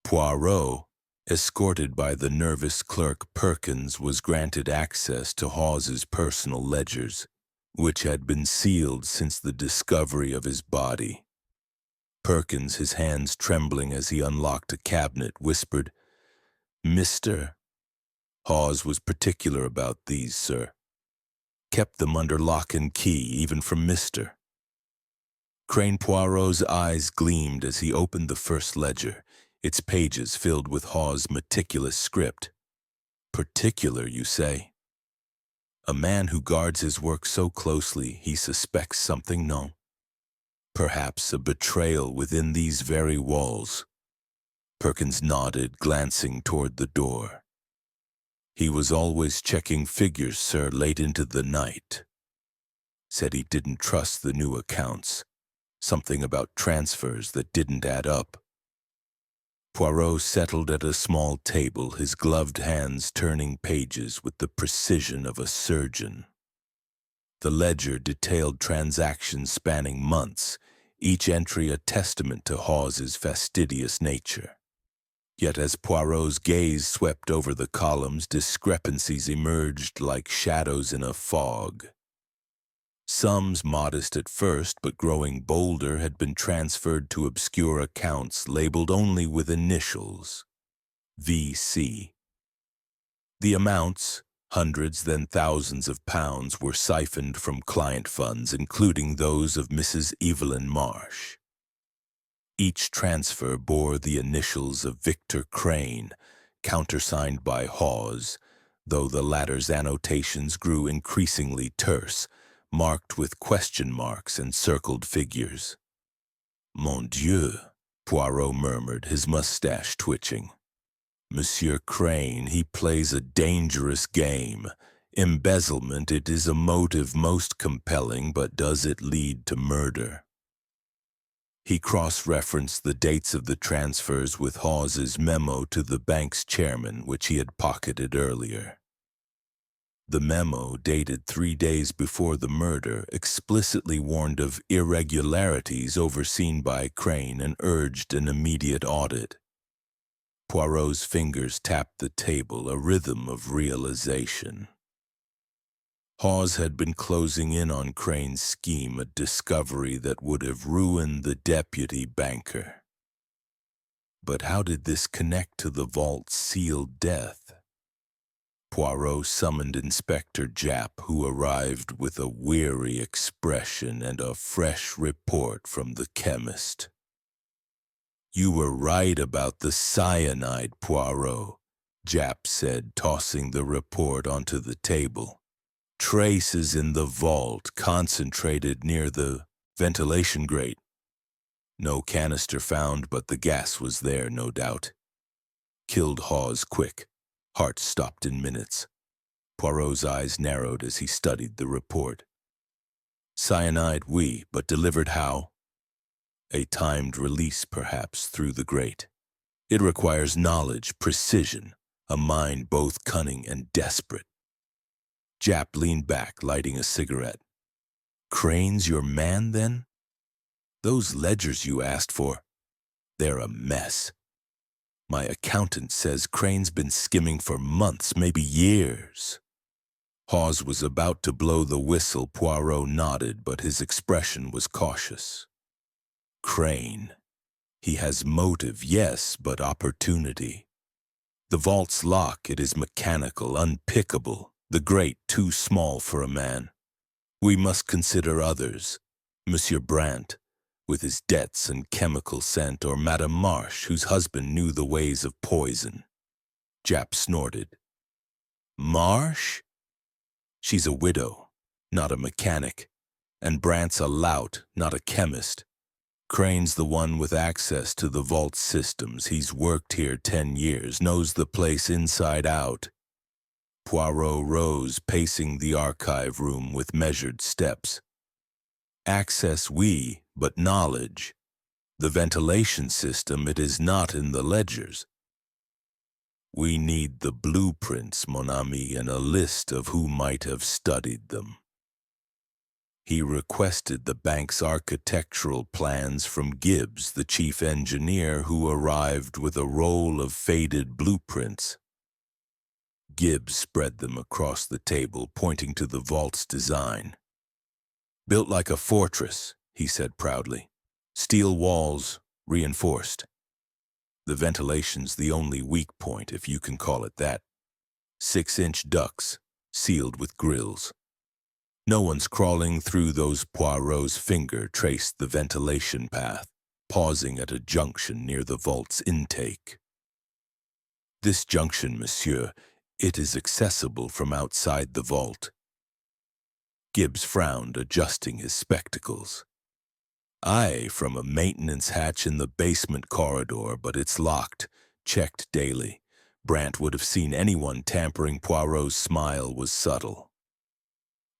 Poirot, escorted by the nervous clerk Perkins, was granted access to Hawes's personal ledgers, which had been sealed since the discovery of his body. Perkins, his hands trembling as he unlocked a cabinet, whispered, "Mr." Hawes was particular about these, sir. Kept them under lock and key, even from Mr. Crane Poirot's eyes gleamed as he opened the first ledger, its pages filled with Hawes' meticulous script. Particular, you say? A man who guards his work so closely, he suspects something, no? Perhaps a betrayal within these very walls. Perkins nodded, glancing toward the door. He was always checking figures, sir, late into the night. Said he didn't trust the new accounts. Something about transfers that didn't add up. Poirot settled at a small table, his gloved hands turning pages with the precision of a surgeon. The ledger detailed transactions spanning months, each entry a testament to Hawes's fastidious nature. Yet as Poirot's gaze swept over the columns, discrepancies emerged like shadows in a fog. Sums modest at first, but growing bolder, had been transferred to obscure accounts labeled only with initials, VC. The amounts, hundreds then thousands of pounds, were siphoned from client funds, including those of Mrs. Evelyn Marsh. Each transfer bore the initials of Victor Crane, countersigned by Hawes, though the latter's annotations grew increasingly terse, marked with question marks and circled figures. "Mon Dieu," Poirot murmured, his mustache twitching. "Monsieur Crane, he plays a dangerous game. Embezzlement, it is a motive most compelling, but does it lead to murder?" He cross-referenced the dates of the transfers with Hawes's memo to the bank's chairman, which he had pocketed earlier. The memo, dated 3 days before the murder, explicitly warned of irregularities overseen by Crane and urged an immediate audit. Poirot's fingers tapped the table, a rhythm of realization. Hawes had been closing in on Crane's scheme, a discovery that would have ruined the deputy banker. But how did this connect to the vault's sealed death? Poirot summoned Inspector Japp, who arrived with a weary expression and a fresh report from the chemist. "You were right about the cyanide, Poirot," Japp said, tossing the report onto the table. "Traces in the vault, concentrated near the ventilation grate. No canister found, but the gas was there, no doubt. Killed Hawes quick. Heart stopped in minutes." Poirot's eyes narrowed as he studied the report. "Cyanide, oui, but delivered how?" "A timed release, perhaps, through the grate. It requires knowledge, precision, a mind both cunning and desperate." Japp leaned back, lighting a cigarette. "Crane's your man, then? Those ledgers you asked for, they're a mess. My accountant says Crane's been skimming for months, maybe years." Hawes was about to blow the whistle. Poirot nodded, but his expression was cautious. "Crane. He has motive, yes, but opportunity. The vault's lock, it is mechanical, unpickable, the grate too small for a man. We must consider others. Monsieur Brandt, with his debts and chemical scent, or Madame Marsh, whose husband knew the ways of poison." Japp snorted. "Marsh? She's a widow, not a mechanic, and Brandt's a lout, not a chemist. Crane's the one with access to the vault systems. He's worked here 10 years, knows the place inside out." Poirot rose, pacing the archive room with measured steps. "Access, oui, but knowledge. The ventilation system, it is not in the ledgers. We need the blueprints, mon ami, and a list of who might have studied them." He requested the bank's architectural plans from Gibbs, the chief engineer, who arrived with a roll of faded blueprints. Gibbs spread them across the table, pointing to the vault's design. "Built like a fortress," he said proudly. "Steel walls, reinforced. The ventilation's the only weak point, if you can call it that. 6-inch ducts, sealed with grills. No one's crawling through those." Poirot's finger traced the ventilation path, pausing at a junction near the vault's intake. "This junction, monsieur, it is accessible from outside the vault." Gibbs frowned, adjusting his spectacles. "Aye, from a maintenance hatch in the basement corridor, but it's locked, checked daily. Brandt would have seen anyone tampering." Poirot's smile was subtle.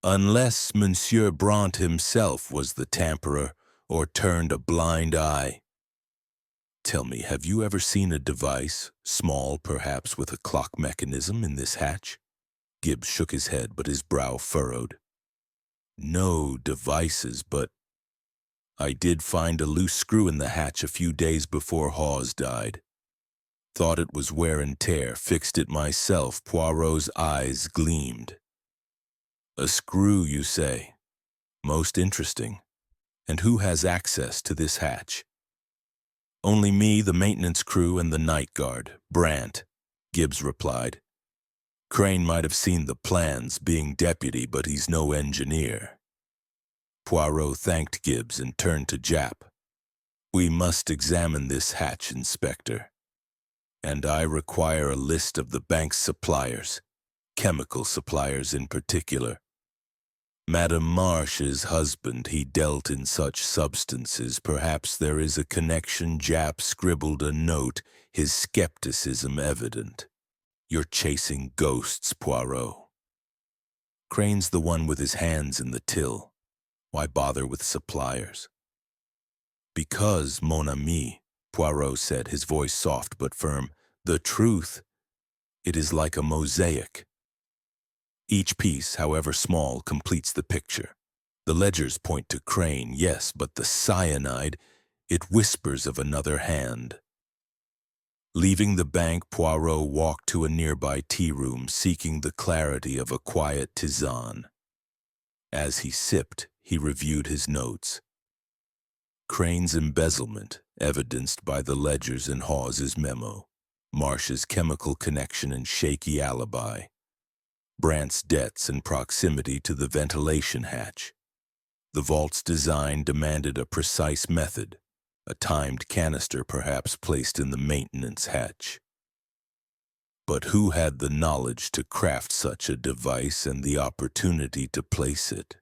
"Unless Monsieur Brandt himself was the tamperer, or turned a blind eye." Tell me, have you ever seen a device, small perhaps with a clock mechanism, in this hatch? Gibbs shook his head, but his brow furrowed. No devices, but I did find a loose screw in the hatch a few days before Hawes died. Thought it was wear and tear, fixed it myself. Poirot's eyes gleamed. A screw, you say? Most interesting. And who has access to this hatch? Only me, the maintenance crew, and the night guard, Brandt, Gibbs replied. Crane might have seen the plans, being deputy, but he's no engineer. Poirot thanked Gibbs and turned to Japp. We must examine this hatch, Inspector. And I require a list of the bank's suppliers, chemical suppliers in particular. Madame Marsh's husband, he dealt in such substances. Perhaps there is a connection. Japp scribbled a note, his skepticism evident. You're chasing ghosts, Poirot. Crane's the one with his hands in the till. Why bother with suppliers? Because, mon ami, Poirot said, his voice soft but firm, the truth, it is like a mosaic. Each piece, however small, completes the picture. The ledgers point to Crane, yes, but the cyanide, it whispers of another hand. Leaving the bank, Poirot walked to a nearby tea-room, seeking the clarity of a quiet tisane. As he sipped, he reviewed his notes. Crane's embezzlement, evidenced by the ledgers and Hawes's memo. Marsh's chemical connection and shaky alibi. Brandt's debts and proximity to the ventilation hatch. The vault's design demanded a precise method, a timed canister perhaps placed in the maintenance hatch. But who had the knowledge to craft such a device and the opportunity to place it?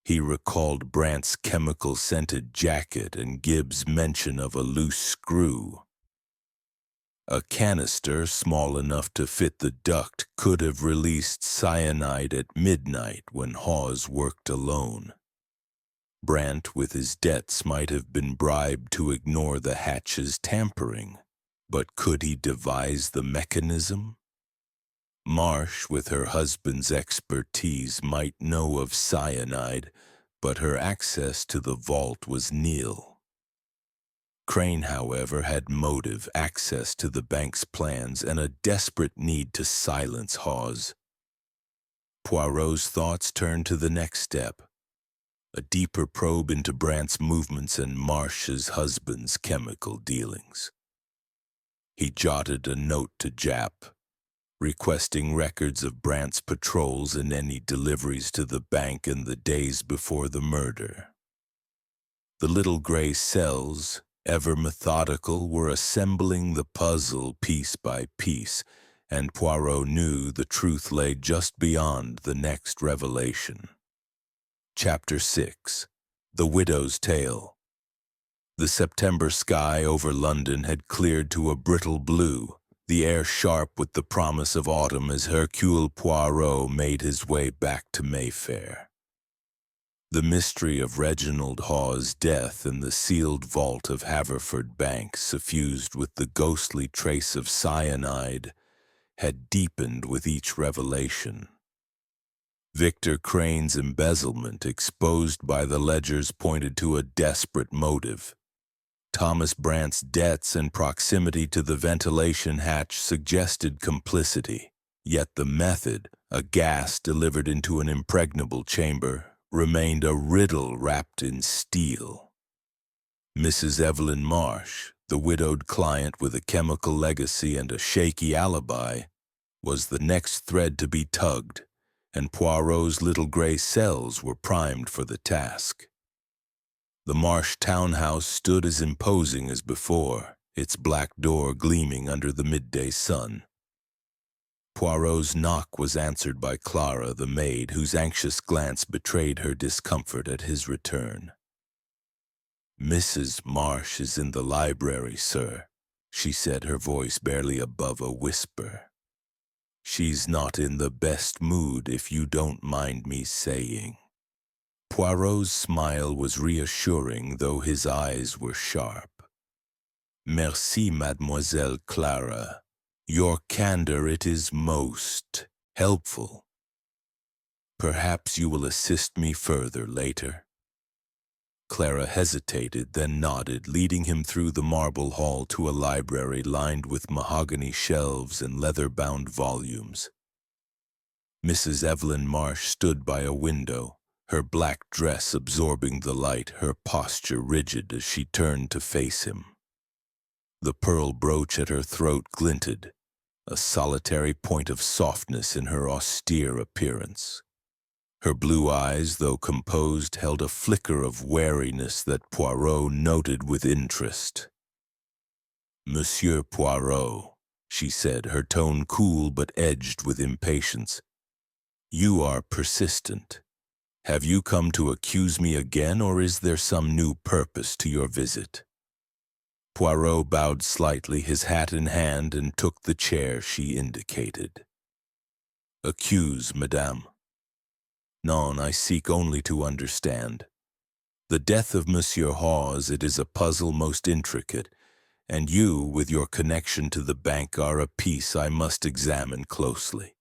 He recalled Brandt's chemical-scented jacket and Gibbs' mention of a loose screw. A canister small enough to fit the duct could have released cyanide at midnight when Hawes worked alone. Brandt, with his debts, might have been bribed to ignore the hatch's tampering, but could he devise the mechanism? Marsh, with her husband's expertise, might know of cyanide, but her access to the vault was nil. Crane, however, had motive, access to the bank's plans, and a desperate need to silence Hawes. Poirot's thoughts turned to the next step, a deeper probe into Brandt's movements and Marsh's husband's chemical dealings. He jotted a note to Japp, requesting records of Brandt's patrols and any deliveries to the bank in the days before the murder. The little gray cells, ever methodical, were assembling the puzzle piece by piece, and Poirot knew the truth lay just beyond the next revelation. Chapter 6. The Widow's Tale. The September sky over London had cleared to a brittle blue, the air sharp with the promise of autumn as Hercule Poirot made his way back to Mayfair. The mystery of Reginald Hawes' death in the sealed vault of Haverford Bank, suffused with the ghostly trace of cyanide, had deepened with each revelation. Victor Crane's embezzlement, exposed by the ledgers, pointed to a desperate motive. Thomas Brandt's debts and proximity to the ventilation hatch suggested complicity, yet the method, a gas delivered into an impregnable chamber, remained a riddle wrapped in steel. Mrs. Evelyn Marsh, the widowed client with a chemical legacy and a shaky alibi, was the next thread to be tugged, and Poirot's little gray cells were primed for the task. The Marsh townhouse stood as imposing as before, its black door gleaming under the midday sun. Poirot's knock was answered by Clara, the maid, whose anxious glance betrayed her discomfort at his return. "Mrs. Marsh is in the library, sir," she said, her voice barely above a whisper. "She's not in the best mood, if you don't mind me saying." Poirot's smile was reassuring, though his eyes were sharp. Merci, Mademoiselle Clara. Your candor, it is most helpful. Perhaps you will assist me further later. Clara hesitated, then nodded, leading him through the marble hall to a library lined with mahogany shelves and leather-bound volumes. Mrs. Evelyn Marsh stood by a window, her black dress absorbing the light, her posture rigid as she turned to face him. The pearl brooch at her throat glinted, a solitary point of softness in her austere appearance. Her blue eyes, though composed, held a flicker of wariness that Poirot noted with interest. "Monsieur Poirot," she said, her tone cool but edged with impatience. "You are persistent. Have you come to accuse me again, or is there some new purpose to your visit?" Poirot bowed slightly, his hat in hand, and took the chair she indicated. "Accuse, madame? Non, I seek only to understand. The death of Monsieur Hawes, it is a puzzle most intricate, and you, with your connection to the bank, are a piece I must examine closely."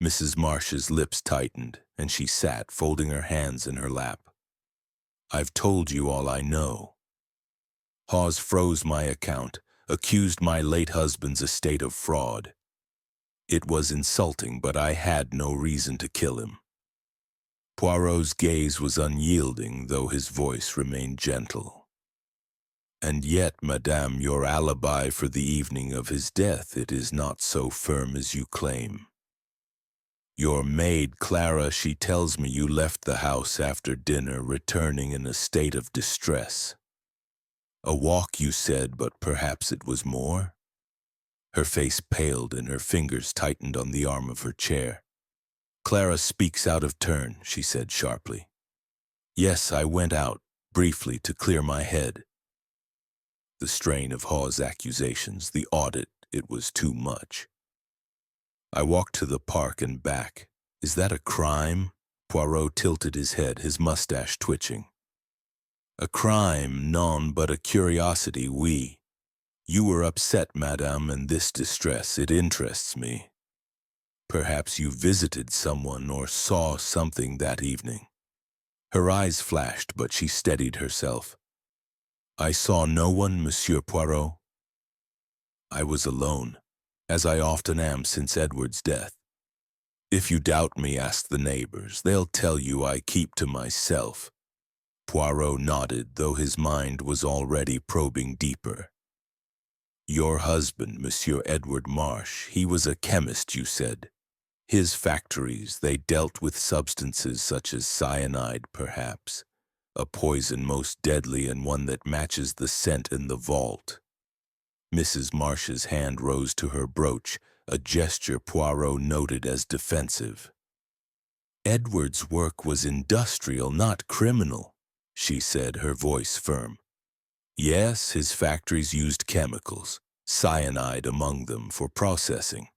Mrs. Marsh's lips tightened, and she sat, folding her hands in her lap. "I've told you all I know. Hawes froze my account, accused my late husband's estate of fraud. It was insulting, but I had no reason to kill him." Poirot's gaze was unyielding, though his voice remained gentle. "And yet, madame, your alibi for the evening of his death, it is not so firm as you claim. Your maid, Clara, she tells me you left the house after dinner, returning in a state of distress. A walk, you said, but perhaps it was more?" Her face paled and her fingers tightened on the arm of her chair. "Clara speaks out of turn," she said sharply. "Yes, I went out, briefly, to clear my head." The strain of Hawes' accusations, the audit, it was too much. "I walked to the park and back. Is that a crime?" Poirot tilted his head, his mustache twitching. "A crime, non, but a curiosity, oui. You were upset, madame, and this distress, it interests me. Perhaps you visited someone or saw something that evening." Her eyes flashed, but she steadied herself. "I saw no one, Monsieur Poirot. I was alone, as I often am since Edward's death. If you doubt me, ask the neighbors. They'll tell you I keep to myself." Poirot nodded, though his mind was already probing deeper. "Your husband, Monsieur Edward Marsh, he was a chemist, you said. His factories, they dealt with substances such as cyanide, perhaps, a poison most deadly and one that matches the scent in the vault." Mrs. Marsh's hand rose to her brooch, a gesture Poirot noted as defensive. "Edward's work was industrial, not criminal," she said, her voice firm. "Yes, his factories used chemicals, cyanide among them, for processing.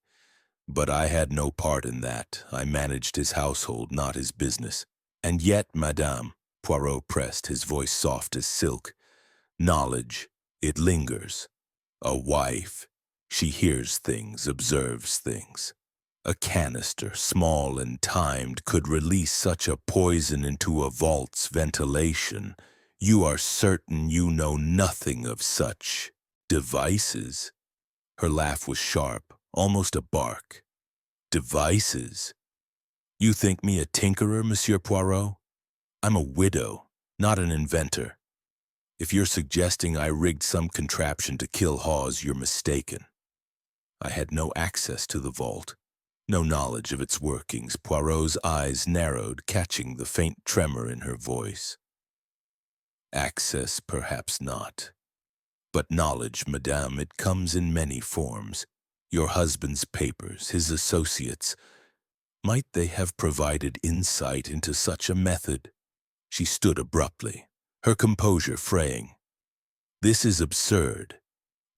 But I had no part in that. I managed his household, not his business. And yet, madame," Poirot pressed, his voice soft as silk, "knowledge, it lingers. A wife, she hears things, observes things. A canister, small and timed, could release such a poison into a vault's ventilation. You are certain you know nothing of such devices?" Her laugh was sharp, almost a bark. "Devices? You think me a tinkerer, Monsieur Poirot? I'm a widow, not an inventor. If you're suggesting I rigged some contraption to kill Hawes, you're mistaken. I had no access to the vault, no knowledge of its workings." Poirot's eyes narrowed, catching the faint tremor in her voice. "Access, perhaps not. But knowledge, madame, it comes in many forms. Your husband's papers, his associates, might they have provided insight into such a method?" She stood abruptly, her composure fraying. "This is absurd.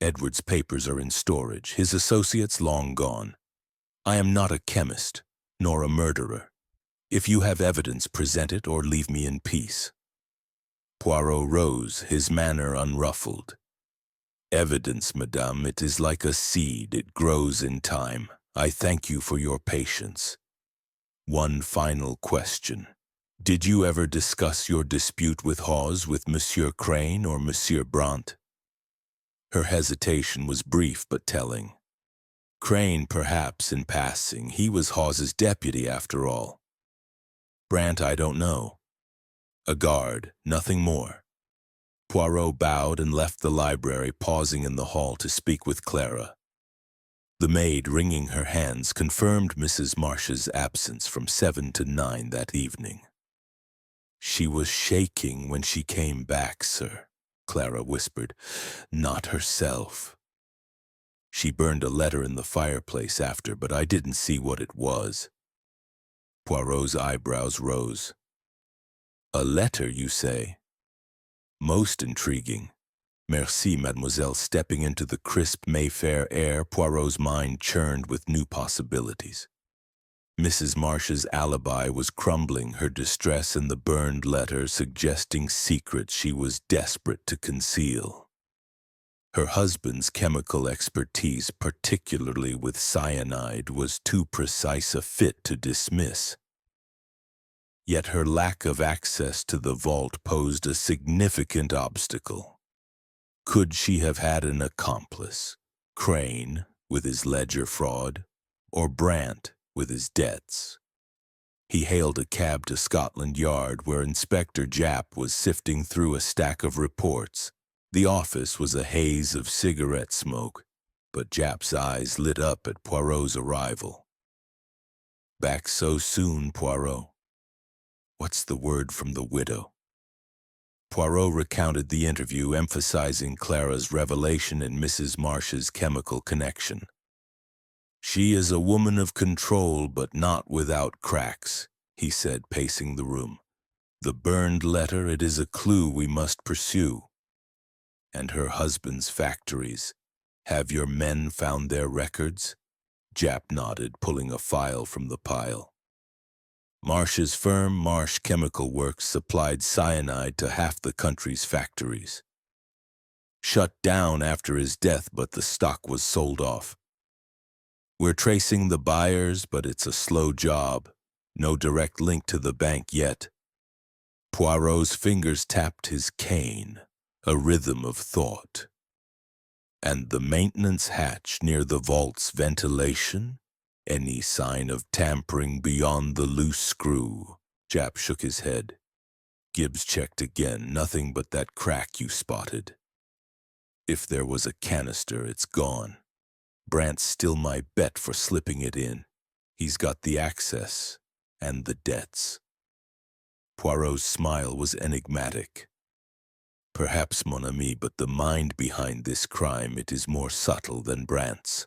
Edward's papers are in storage, his associates long gone. I am not a chemist, nor a murderer. If you have evidence, present it or leave me in peace." Poirot rose, his manner unruffled. Evidence, madame, it is like a seed, it grows in time. I thank you for your patience. One final question. Did you ever discuss your dispute with Hawes with Monsieur Crane or Monsieur Brant? Her hesitation was brief but telling. Crane, perhaps, in passing. He was Hawes's deputy, after all. Brant, I don't know. A guard, nothing more. Poirot bowed and left the library, pausing in the hall to speak with Clara. The maid, wringing her hands, confirmed Mrs. Marsh's absence from 7 to 9 that evening. She was shaking when she came back, sir, Clara whispered. Not herself. She burned a letter in the fireplace after, but I didn't see what it was. Poirot's eyebrows rose. A letter, you say? Most intriguing. Merci, mademoiselle. Stepping into the crisp Mayfair air, Poirot's mind churned with new possibilities. Mrs. Marsh's alibi was crumbling, her distress in the burned letter suggesting secrets she was desperate to conceal. Her husband's chemical expertise, particularly with cyanide, was too precise a fit to dismiss. Yet her lack of access to the vault posed a significant obstacle. Could she have had an accomplice, Crane with his ledger fraud, or Brant with his debts? He hailed a cab to Scotland Yard, where Inspector Japp was sifting through a stack of reports. The office was a haze of cigarette smoke, but Japp's eyes lit up at Poirot's arrival. Back so soon, Poirot? What's the word from the widow? Poirot recounted the interview, emphasizing Clara's revelation in Mrs. Marsh's chemical connection. She is a woman of control, but not without cracks, he said, pacing the room. The burned letter, it is a clue we must pursue. And her husband's factories. Have your men found their records? Japp nodded, pulling a file from the pile. Marsh's firm, Marsh Chemical Works, supplied cyanide to half the country's factories. Shut down after his death, but the stock was sold off. We're tracing the buyers, but it's a slow job. No direct link to the bank yet. Poirot's fingers tapped his cane, a rhythm of thought. And the maintenance hatch near the vault's ventilation? Any sign of tampering beyond the loose screw? Japp shook his head. Gibbs checked again, nothing but that crack you spotted. If there was a canister, it's gone. Brant's still my bet for slipping it in. He's got the access and the debts. Poirot's smile was enigmatic. Perhaps, mon ami, but the mind behind this crime, it is more subtle than Brant's.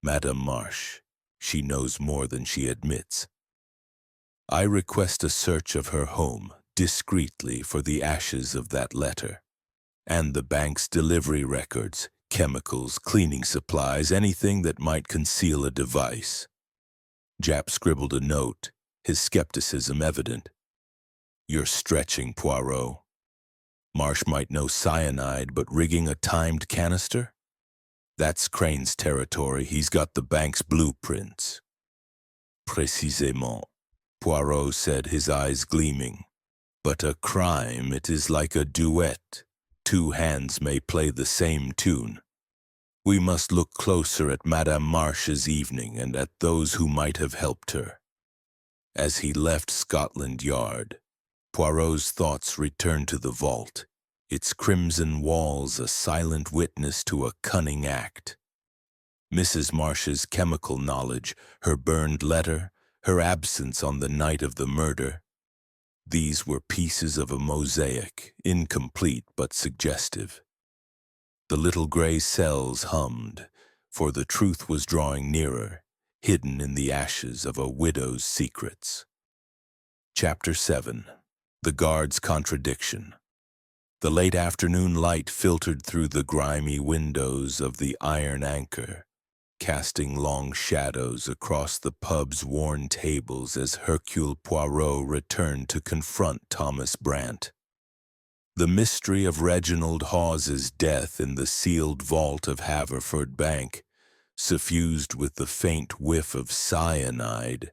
Madame Marsh, she knows more than she admits. I request a search of her home, discreetly, for the ashes of that letter, and the bank's delivery records, chemicals, cleaning supplies, anything that might conceal a device. Japp scribbled a note, his skepticism evident. You're stretching, Poirot. Marsh might know cyanide, but rigging a timed canister? That's Crane's territory. He's got the bank's blueprints. Précisément, Poirot said, his eyes gleaming. But a crime, it is like a duet. Two hands may play the same tune. We must look closer at Madame Marsh's evening and at those who might have helped her. As he left Scotland Yard, Poirot's thoughts returned to the vault, its crimson walls a silent witness to a cunning act. Mrs. Marsh's chemical knowledge, her burned letter, her absence on the night of the murder. These were pieces of a mosaic, incomplete but suggestive. The little gray cells hummed, for the truth was drawing nearer, hidden in the ashes of a widow's secrets. Chapter 7. The Guard's Contradiction. The late afternoon light filtered through the grimy windows of the Iron Anchor, casting long shadows across the pub's worn tables as Hercule Poirot returned to confront Thomas Brant. The mystery of Reginald Hawes's death in the sealed vault of Haverford Bank, suffused with the faint whiff of cyanide,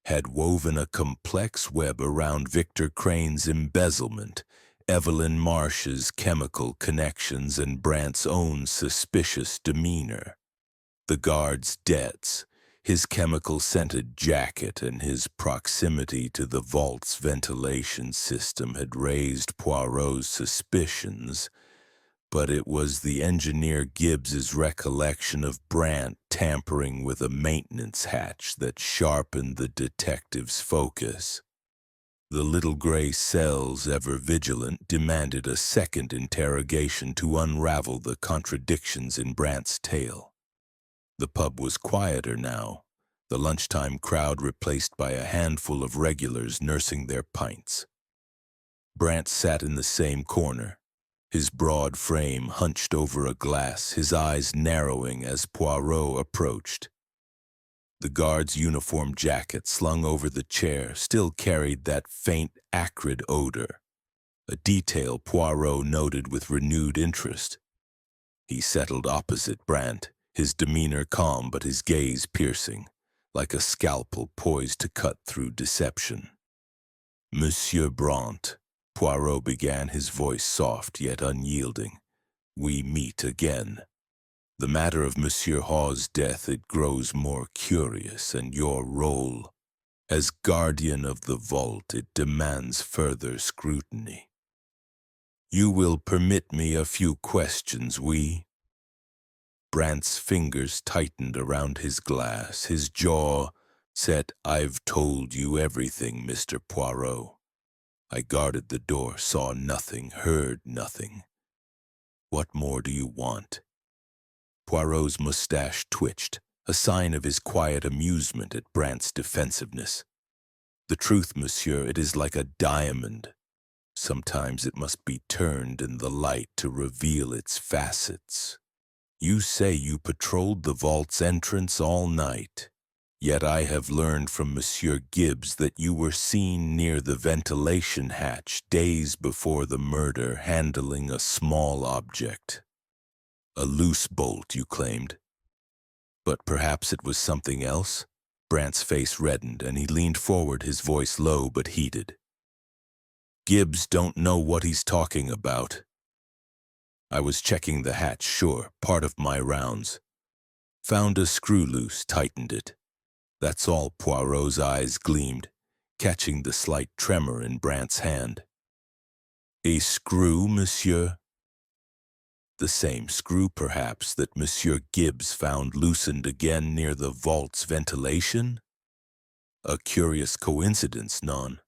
had woven a complex web around Victor Crane's embezzlement, Evelyn Marsh's chemical connections, and Brant's own suspicious demeanor. The guard's debts, his chemical-scented jacket, and his proximity to the vault's ventilation system had raised Poirot's suspicions, but it was the engineer Gibbs's recollection of Brant tampering with a maintenance hatch that sharpened the detective's focus. The little gray cells, ever vigilant, demanded a second interrogation to unravel the contradictions in Brant's tale. The pub was quieter now, the lunchtime crowd replaced by a handful of regulars nursing their pints. Brant sat in the same corner, his broad frame hunched over a glass, his eyes narrowing as Poirot approached. The guard's uniform jacket slung over the chair still carried that faint, acrid odor, a detail Poirot noted with renewed interest. He settled opposite Brant, his demeanor calm but his gaze piercing, like a scalpel poised to cut through deception. "Monsieur Brant," Poirot began, his voice soft yet unyielding, "we meet again. The matter of Monsieur Hawes's death, it grows more curious, and your role as guardian of the vault, it demands further scrutiny. You will permit me a few questions, oui?" Brant's fingers tightened around his glass, his jaw set. "I've told you everything, Mr. Poirot. I guarded the door, saw nothing, heard nothing. What more do you want?" Poirot's mustache twitched, a sign of his quiet amusement at Brant's defensiveness. "The truth, monsieur, it is like a diamond. Sometimes it must be turned in the light to reveal its facets. You say you patrolled the vault's entrance all night, yet I have learned from Monsieur Gibbs that you were seen near the ventilation hatch days before the murder handling a small object. A loose bolt, you claimed. But perhaps it was something else?" Brant's face reddened, and he leaned forward, his voice low but heated. "Gibbs don't know what he's talking about. I was checking the hatch, sure, part of my rounds. Found a screw loose, tightened it. That's all." Poirot's eyes gleamed, catching the slight tremor in Brant's hand. "A screw, monsieur?" "The same screw, perhaps, that Monsieur Gibbs found loosened again near the vault's ventilation? A curious coincidence, non?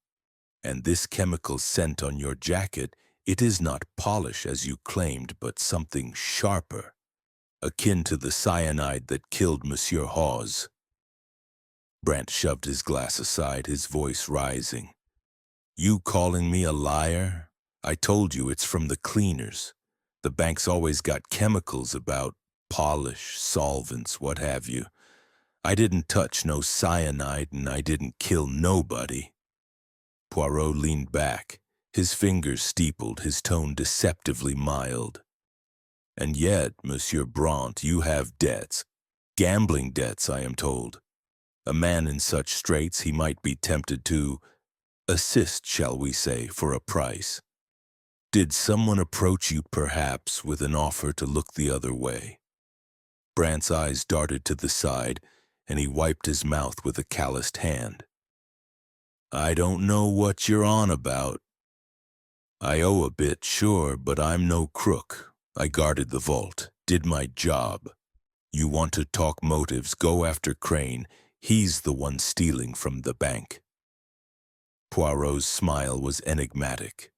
And this chemical scent on your jacket, it is not polish as you claimed, but something sharper, akin to the cyanide that killed Monsieur Hawes." Brant shoved his glass aside, his voice rising. "You calling me a liar? I told you it's from the cleaners. The bank's always got chemicals about, polish, solvents, what have you. I didn't touch no cyanide, and I didn't kill nobody." Poirot leaned back, his fingers steepled, his tone deceptively mild. "And yet, Monsieur Brant, you have debts. Gambling debts, I am told. A man in such straits, he might be tempted to assist, shall we say, for a price. Did someone approach you, perhaps, with an offer to look the other way?" Brant's eyes darted to the side, and he wiped his mouth with a calloused hand. "I don't know what you're on about. I owe a bit, sure, but I'm no crook. I guarded the vault, did my job. You want to talk motives, go after Crane. He's the one stealing from the bank." Poirot's smile was enigmatic.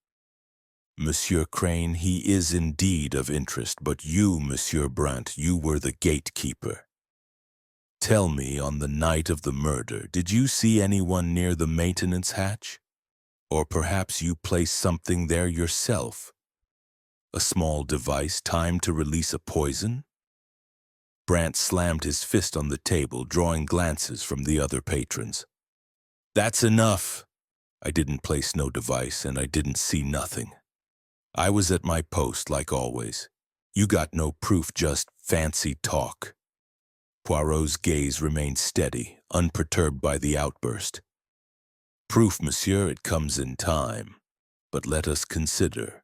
"Monsieur Crane, he is indeed of interest, but you, Monsieur Brant, you were the gatekeeper. Tell me, on the night of the murder, did you see anyone near the maintenance hatch? Or perhaps you placed something there yourself? A small device timed to release a poison?" Brant slammed his fist on the table, drawing glances from the other patrons. "That's enough. I didn't place no device, and I didn't see nothing. I was at my post like always. You got no proof, just fancy talk. Poirot's gaze remained steady, unperturbed by the outburst. Proof, monsieur, it comes in time. But let us consider.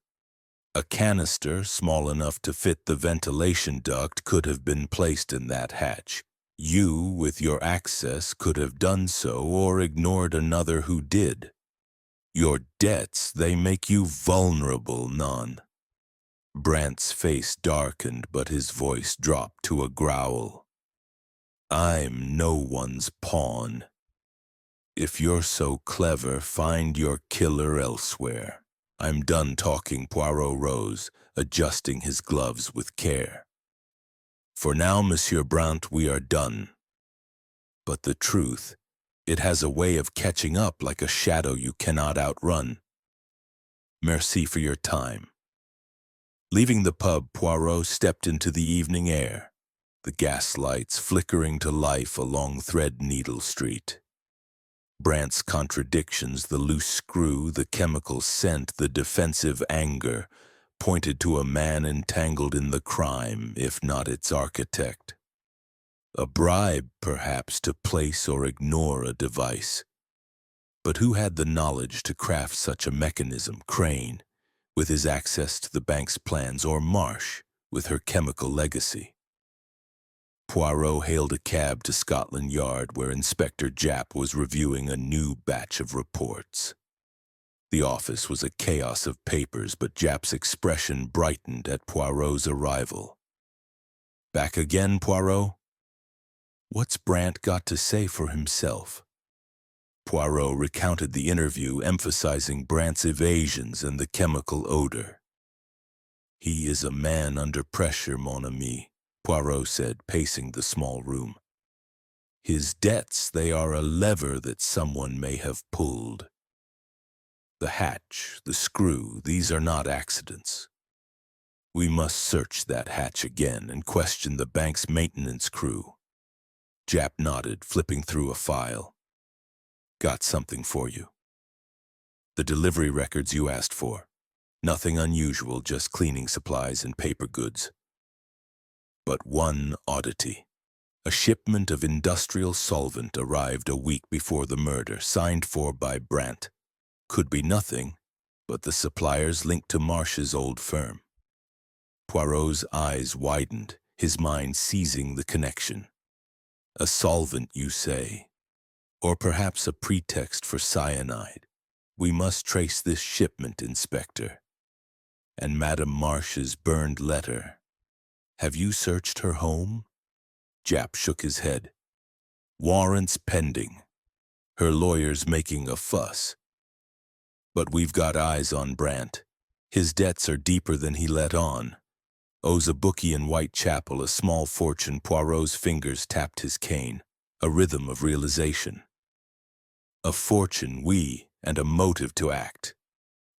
A canister small enough to fit the ventilation duct could have been placed in that hatch. You, with your access, could have done so or ignored another who did. Your debts, they make you vulnerable, none. Brant's face darkened, but his voice dropped to a growl. I'm no one's pawn. If you're so clever, find your killer elsewhere. I'm done talking. Poirot rose, adjusting his gloves with care. For now, Monsieur Brant, we are done. But the truth, it has a way of catching up like a shadow you cannot outrun. Merci for your time. Leaving the pub, Poirot stepped into the evening air, the gas lights flickering to life along Threadneedle Street. Brant's contradictions, the loose screw, the chemical scent, the defensive anger, pointed to a man entangled in the crime, if not its architect. A bribe, perhaps, to place or ignore a device. But who had the knowledge to craft such a mechanism? Crane, with his access to the bank's plans, or Marsh, with her chemical legacy? Poirot hailed a cab to Scotland Yard, where Inspector Japp was reviewing a new batch of reports. The office was a chaos of papers, but Japp's expression brightened at Poirot's arrival. Back again, Poirot? What's Brant got to say for himself? Poirot recounted the interview, emphasizing Brant's evasions and the chemical odor. He is a man under pressure, mon ami, Poirot said, pacing the small room. His debts, they are a lever that someone may have pulled. The hatch, the screw, these are not accidents. We must search that hatch again and question the bank's maintenance crew. Japp nodded, flipping through a file. Got something for you. The delivery records you asked for. Nothing unusual, just cleaning supplies and paper goods. But one oddity. A shipment of industrial solvent arrived a week before the murder, signed for by Brant. Could be nothing, but the suppliers linked to Marsh's old firm. Poirot's eyes widened, his mind seizing the connection. A solvent, you say? Or perhaps a pretext for cyanide. We must trace this shipment, Inspector. And Madame Marsh's burned letter. Have you searched her home? Japp shook his head. Warrants pending. Her lawyers making a fuss. But we've got eyes on Brant. His debts are deeper than he let on. Owes a bookie in Whitechapel a small fortune. Poirot's fingers tapped his cane, a rhythm of realization. A fortune, oui, and a motive to act.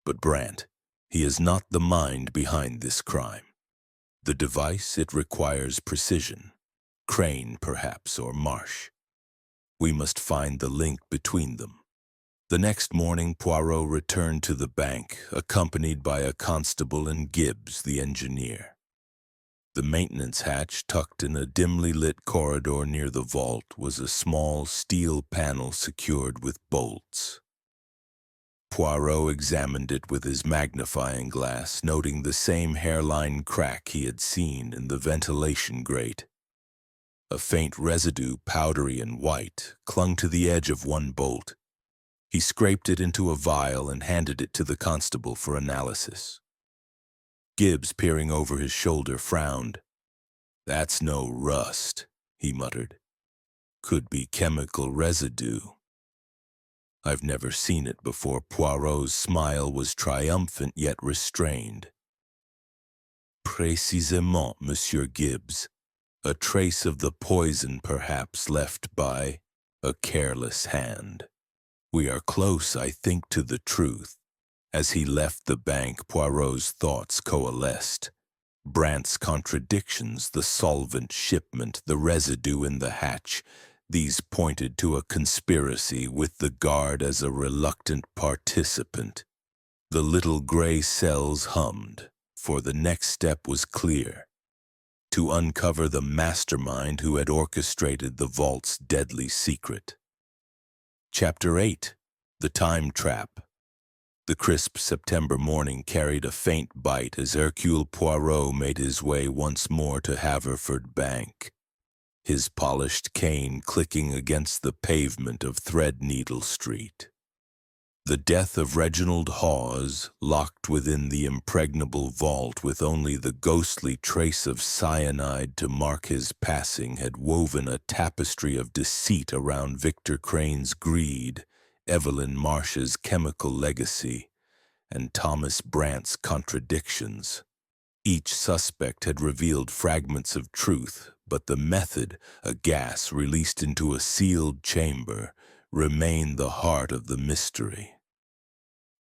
But Brant, he is not the mind behind this crime. The device, it requires precision. Crane, perhaps, or Marsh. We must find the link between them. The next morning, Poirot returned to the bank, accompanied by a constable and Gibbs, the engineer. The maintenance hatch, tucked in a dimly lit corridor near the vault, was a small steel panel secured with bolts. Poirot examined it with his magnifying glass, noting the same hairline crack he had seen in the ventilation grate. A faint residue, powdery and white, clung to the edge of one bolt. He scraped it into a vial and handed it to the constable for analysis. Gibbs, peering over his shoulder, frowned. That's no rust, he muttered. Could be chemical residue. I've never seen it before. Poirot's smile was triumphant yet restrained. Précisément, Monsieur Gibbs. A trace of the poison, perhaps, left by a careless hand. We are close, I think, to the truth. As he left the bank, Poirot's thoughts coalesced. Brant's contradictions, the solvent shipment, the residue in the hatch, these pointed to a conspiracy with the guard as a reluctant participant. The little gray cells hummed, for the next step was clear: to uncover the mastermind who had orchestrated the vault's deadly secret. Chapter 8: The Time Trap. The crisp September morning carried a faint bite as Hercule Poirot made his way once more to Haverford Bank, his polished cane clicking against the pavement of Threadneedle Street. The death of Reginald Hawes, locked within the impregnable vault with only the ghostly trace of cyanide to mark his passing, had woven a tapestry of deceit around Victor Crane's greed, Evelyn Marsh's chemical legacy, and Thomas Brant's contradictions. Each suspect had revealed fragments of truth, but the method, a gas released into a sealed chamber, remained the heart of the mystery.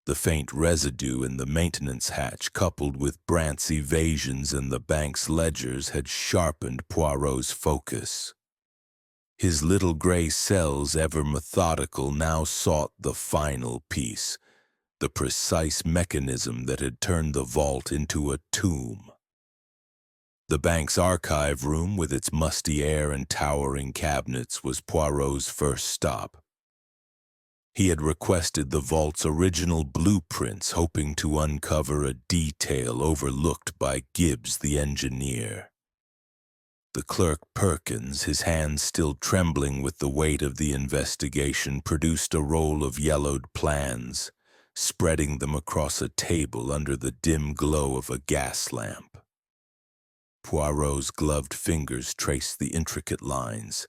The faint residue in the maintenance hatch, coupled with Brant's evasions in the bank's ledgers, had sharpened Poirot's focus. His little gray cells, ever methodical, now sought the final piece, the precise mechanism that had turned the vault into a tomb. The bank's archive room, with its musty air and towering cabinets, was Poirot's first stop. He had requested the vault's original blueprints, hoping to uncover a detail overlooked by Gibbs, the engineer. The clerk Perkins, his hands still trembling with the weight of the investigation, produced a roll of yellowed plans, spreading them across a table under the dim glow of a gas lamp. Poirot's gloved fingers traced the intricate lines,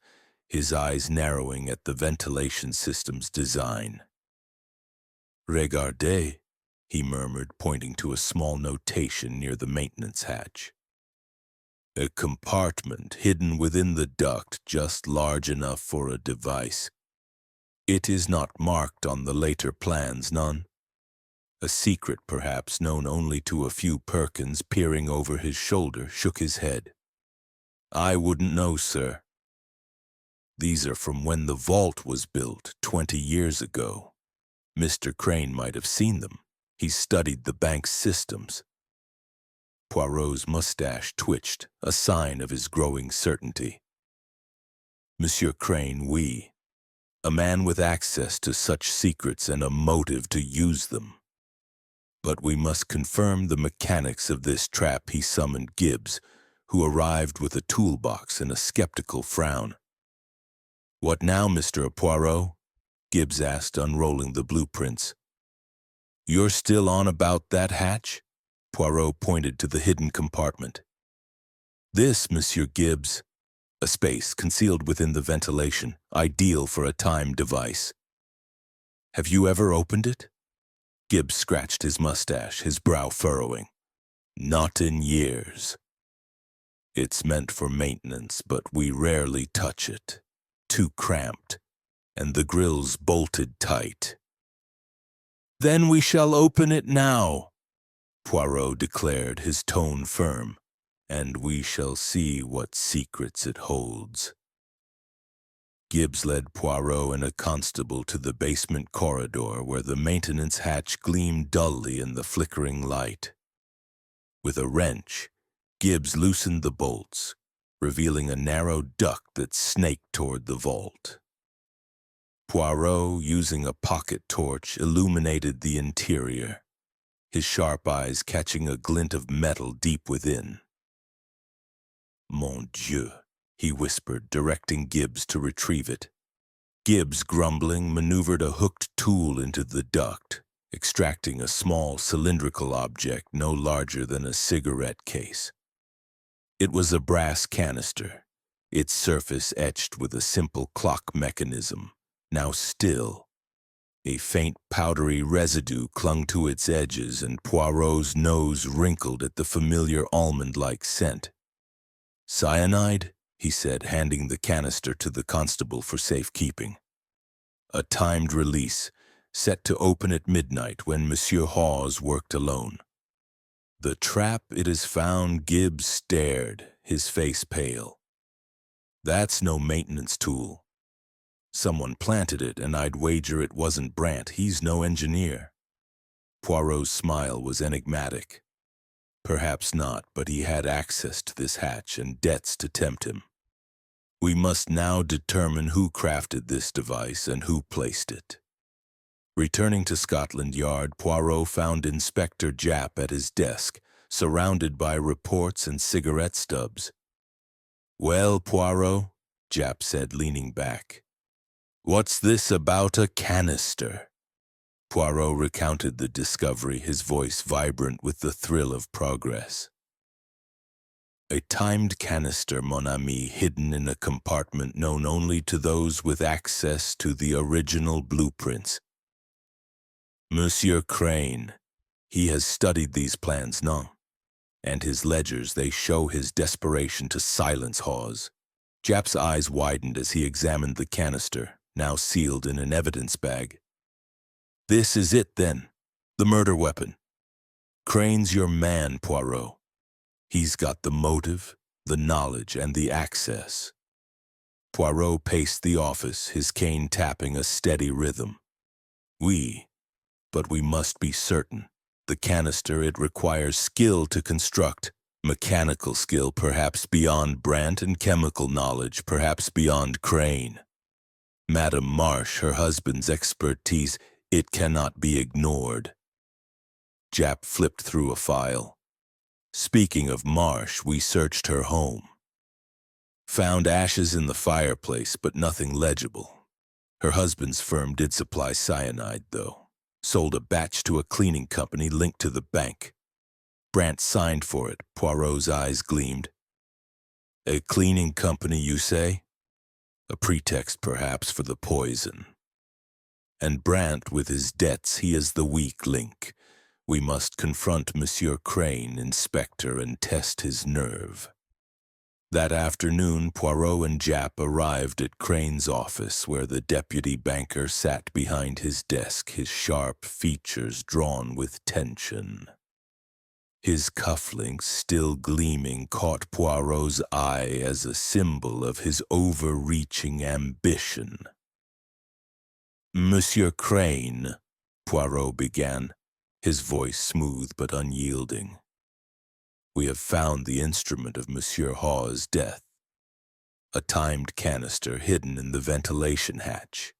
his eyes narrowing at the ventilation system's design. "Regardez," he murmured, pointing to a small notation near the maintenance hatch. "A compartment hidden within the duct just large enough for a device. It is not marked on the later plans, none. A secret, perhaps, known only to a few." Perkins, peering over his shoulder, shook his head. "I wouldn't know, sir. These are from when the vault was built 20 years ago. Mr. Crane might have seen them. He studied the bank's systems." Poirot's mustache twitched, a sign of his growing certainty. "Monsieur Crane, oui. A man with access to such secrets and a motive to use them. But we must confirm the mechanics of this trap." He summoned Gibbs, who arrived with a toolbox and a skeptical frown. "What now, Mr. Poirot?" Gibbs asked, unrolling the blueprints. "You're still on about that hatch?" Poirot pointed to the hidden compartment. "This, Monsieur Gibbs, a space concealed within the ventilation, ideal for a time device. Have you ever opened it?" Gibbs scratched his mustache, his brow furrowing. "Not in years. It's meant for maintenance, but we rarely touch it. Too cramped, and the grill's bolted tight." "Then we shall open it now," Poirot declared, his tone firm, "and we shall see what secrets it holds." Gibbs led Poirot and a constable to the basement corridor, where the maintenance hatch gleamed dully in the flickering light. With a wrench, Gibbs loosened the bolts, revealing a narrow duct that snaked toward the vault. Poirot, using a pocket torch, illuminated the interior, his sharp eyes catching a glint of metal deep within. "Mon Dieu," he whispered, directing Gibbs to retrieve it. Gibbs, grumbling, maneuvered a hooked tool into the duct, extracting a small cylindrical object no larger than a cigarette case. It was a brass canister, its surface etched with a simple clock mechanism, now still. A faint powdery residue clung to its edges, and Poirot's nose wrinkled at the familiar almond-like scent. "Cyanide?" he said, handing the canister to the constable for safekeeping. "A timed release, set to open at midnight when Monsieur Hawes worked alone." "The trap it has found," Gibbs stared, his face pale. "That's no maintenance tool. Someone planted it, and I'd wager it wasn't Brant. He's no engineer." Poirot's smile was enigmatic. Perhaps not, but he had access to this hatch and debts to tempt him. We must now determine who crafted this device and who placed it. Returning to Scotland Yard, Poirot found Inspector Japp at his desk, surrounded by reports and cigarette stubs. "Well, Poirot," Japp said, leaning back. "What's this about a canister?" Poirot recounted the discovery, his voice vibrant with the thrill of progress. "A timed canister, mon ami, hidden in a compartment known only to those with access to the original blueprints. Monsieur Crane, he has studied these plans, non? And his ledgers, they show his desperation to silence Hawes." Japp's eyes widened as he examined the canister, now sealed in an evidence bag. "This is it, then, the murder weapon. Crane's your man, Poirot. He's got the motive, the knowledge, and the access." Poirot paced the office, his cane tapping a steady rhythm. "Oui, but we must be certain. The canister, it requires skill to construct, mechanical skill perhaps beyond Brant and chemical knowledge perhaps beyond Crane. Madame Marsh, her husband's expertise, it cannot be ignored." Japp flipped through a file. "Speaking of Marsh, we searched her home. Found ashes in the fireplace, but nothing legible. Her husband's firm did supply cyanide, though. Sold a batch to a cleaning company linked to the bank. Brant signed for it." Poirot's eyes gleamed. "A cleaning company, you say? A pretext, perhaps, for the poison. And Brant, with his debts, he is the weak link. We must confront Monsieur Crane, Inspector, and test his nerve." That afternoon, Poirot and Japp arrived at Crane's office, where the deputy banker sat behind his desk, his sharp features drawn with tension. His cufflinks, still gleaming, caught Poirot's eye as a symbol of his overreaching ambition. "Monsieur Crane," Poirot began, his voice smooth but unyielding. "We have found the instrument of Monsieur Hawes' death, a timed canister hidden in the ventilation hatch.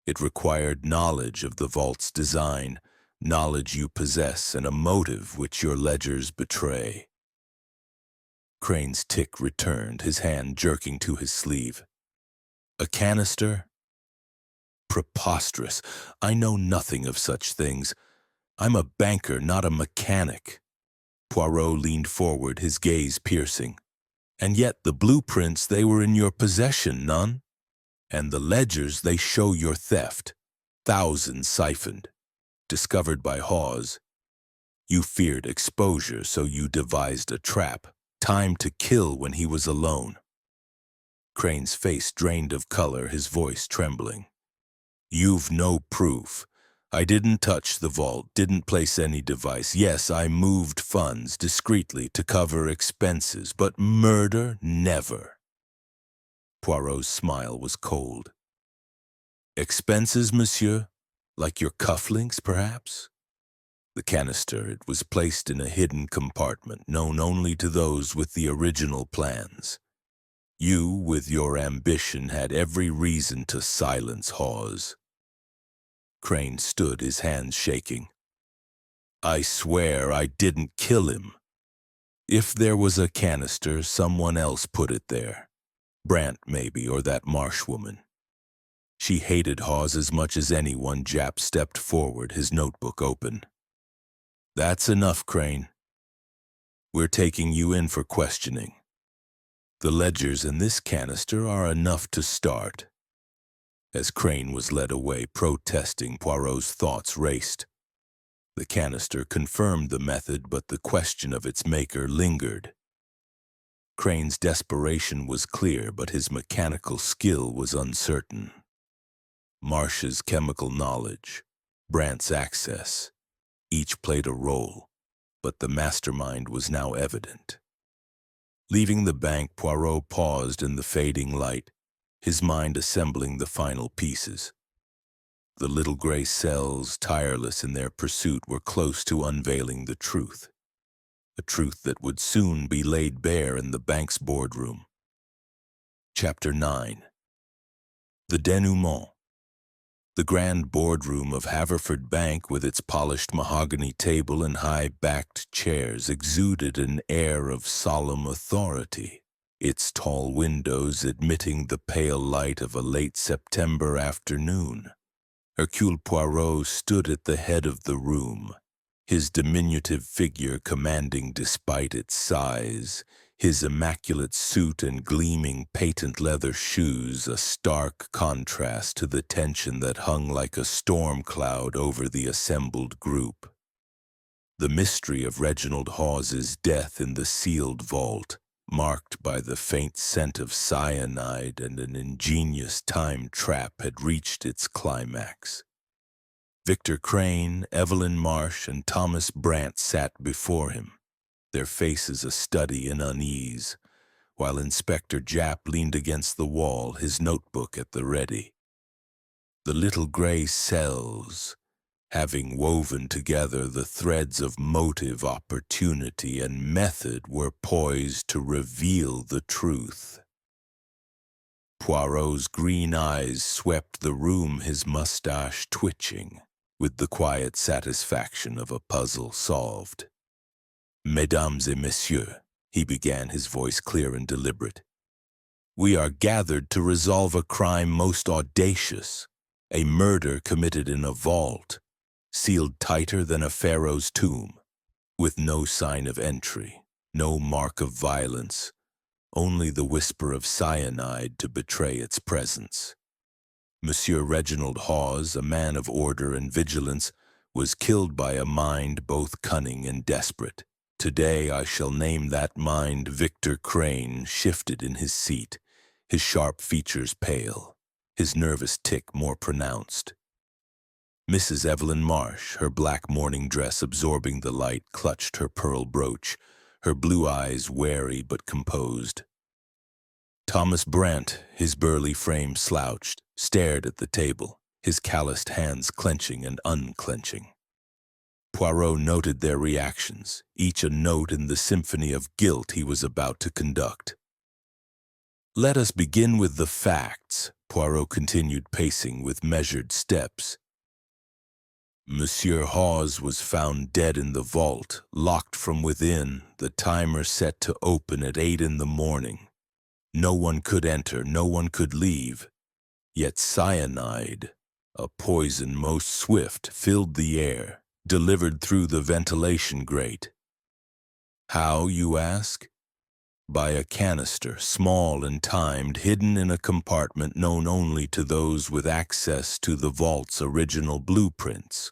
It required knowledge of the vault's design, knowledge you possess, and a motive which your ledgers betray." Crane's tic returned, his hand jerking to his sleeve. "A canister? Preposterous. I know nothing of such things. I'm a banker, not a mechanic." Poirot leaned forward, his gaze piercing. "And yet the blueprints, they were in your possession, none? And the ledgers, they show your theft. Thousands siphoned. Discovered by Hawes. You feared exposure, so you devised a trap. Time to kill when he was alone." Crane's face drained of color, his voice trembling. "You've no proof. I didn't touch the vault, didn't place any device. Yes, I moved funds discreetly to cover expenses, but murder, never." Poirot's smile was cold. "Expenses, monsieur? Like your cufflinks, perhaps?" "The canister, it was placed in a hidden compartment, known only to those with the original plans. You, with your ambition, had every reason to silence Hawes." Crane stood, his hands shaking. "I swear I didn't kill him. If there was a canister, someone else put it there. Brant, maybe, or that Marsh woman. She hated Hawes as much as anyone." Japp stepped forward, his notebook open. "That's enough, Crane. We're taking you in for questioning. The ledgers in this canister are enough to start." As Crane was led away, protesting, Poirot's thoughts raced. The canister confirmed the method, but the question of its maker lingered. Crane's desperation was clear, but his mechanical skill was uncertain. Marsh's chemical knowledge, Brant's access, each played a role, but the mastermind was now evident. Leaving the bank, Poirot paused in the fading light, his mind assembling the final pieces. The little gray cells, tireless in their pursuit, were close to unveiling the truth. A truth that would soon be laid bare in the bank's boardroom. Chapter 9. The Denouement. The grand boardroom of Haverford Bank, with its polished mahogany table and high-backed chairs, exuded an air of solemn authority, its tall windows admitting the pale light of a late September afternoon. Hercule Poirot stood at the head of the room, his diminutive figure commanding despite its size, his immaculate suit and gleaming patent leather shoes a stark contrast to the tension that hung like a storm cloud over the assembled group. The mystery of Reginald Hawes's death in the sealed vault, marked by the faint scent of cyanide and an ingenious time trap, had reached its climax. Victor Crane, Evelyn Marsh, and Thomas Brant sat before him, their faces a study in unease, while Inspector Japp leaned against the wall, his notebook at the ready. The little gray cells, having woven together the threads of motive, opportunity, and method, were poised to reveal the truth. Poirot's green eyes swept the room, his mustache twitching, with the quiet satisfaction of a puzzle solved. "Mesdames et messieurs," he began, his voice clear and deliberate, "we are gathered to resolve a crime most audacious, a murder committed in a vault, sealed tighter than a pharaoh's tomb, with no sign of entry, no mark of violence, only the whisper of cyanide to betray its presence. Monsieur Reginald Hawes, a man of order and vigilance, was killed by a mind both cunning and desperate. Today I shall name that mind Victor Crane, shifted in his seat, his sharp features pale, his nervous tic more pronounced. Mrs. Evelyn Marsh, her black morning dress absorbing the light, clutched her pearl brooch, her blue eyes wary but composed. Thomas Brant, his burly frame slouched, stared at the table, his calloused hands clenching and unclenching. Poirot noted their reactions, each a note in the symphony of guilt he was about to conduct. "Let us begin with the facts," Poirot continued, pacing with measured steps. "Monsieur Hawes was found dead in the vault, locked from within, the timer set to open at 8 in the morning. No one could enter, no one could leave. Yet cyanide, a poison most swift, filled the air, delivered through the ventilation grate. How, you ask? By a canister, small and timed, hidden in a compartment known only to those with access to the vault's original blueprints."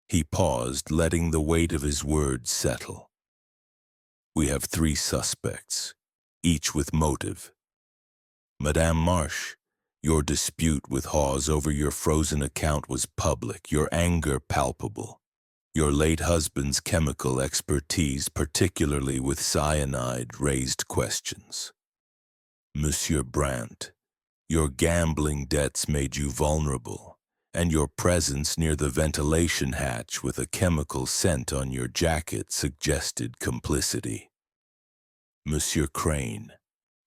He paused, letting the weight of his words settle. "We have 3 suspects, each with motive. Madame Marsh, your dispute with Hawes over your frozen account was public, your anger palpable. Your late husband's chemical expertise, particularly with cyanide, raised questions. Monsieur Brant, your gambling debts made you vulnerable, and your presence near the ventilation hatch with a chemical scent on your jacket suggested complicity. Monsieur Crane,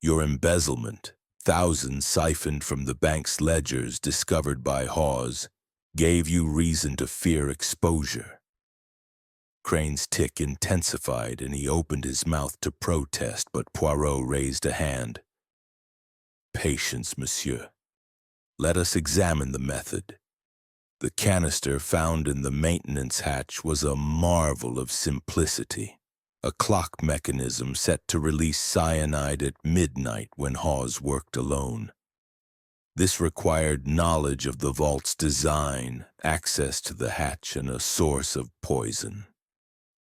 your embezzlement, thousands siphoned from the bank's ledgers discovered by Hawes, gave you reason to fear exposure." Crane's tic intensified, and he opened his mouth to protest, but Poirot raised a hand. "Patience, monsieur. Let us examine the method. The canister found in the maintenance hatch was a marvel of simplicity, a clock mechanism set to release cyanide at midnight when Hawes worked alone. This required knowledge of the vault's design, access to the hatch, and a source of poison.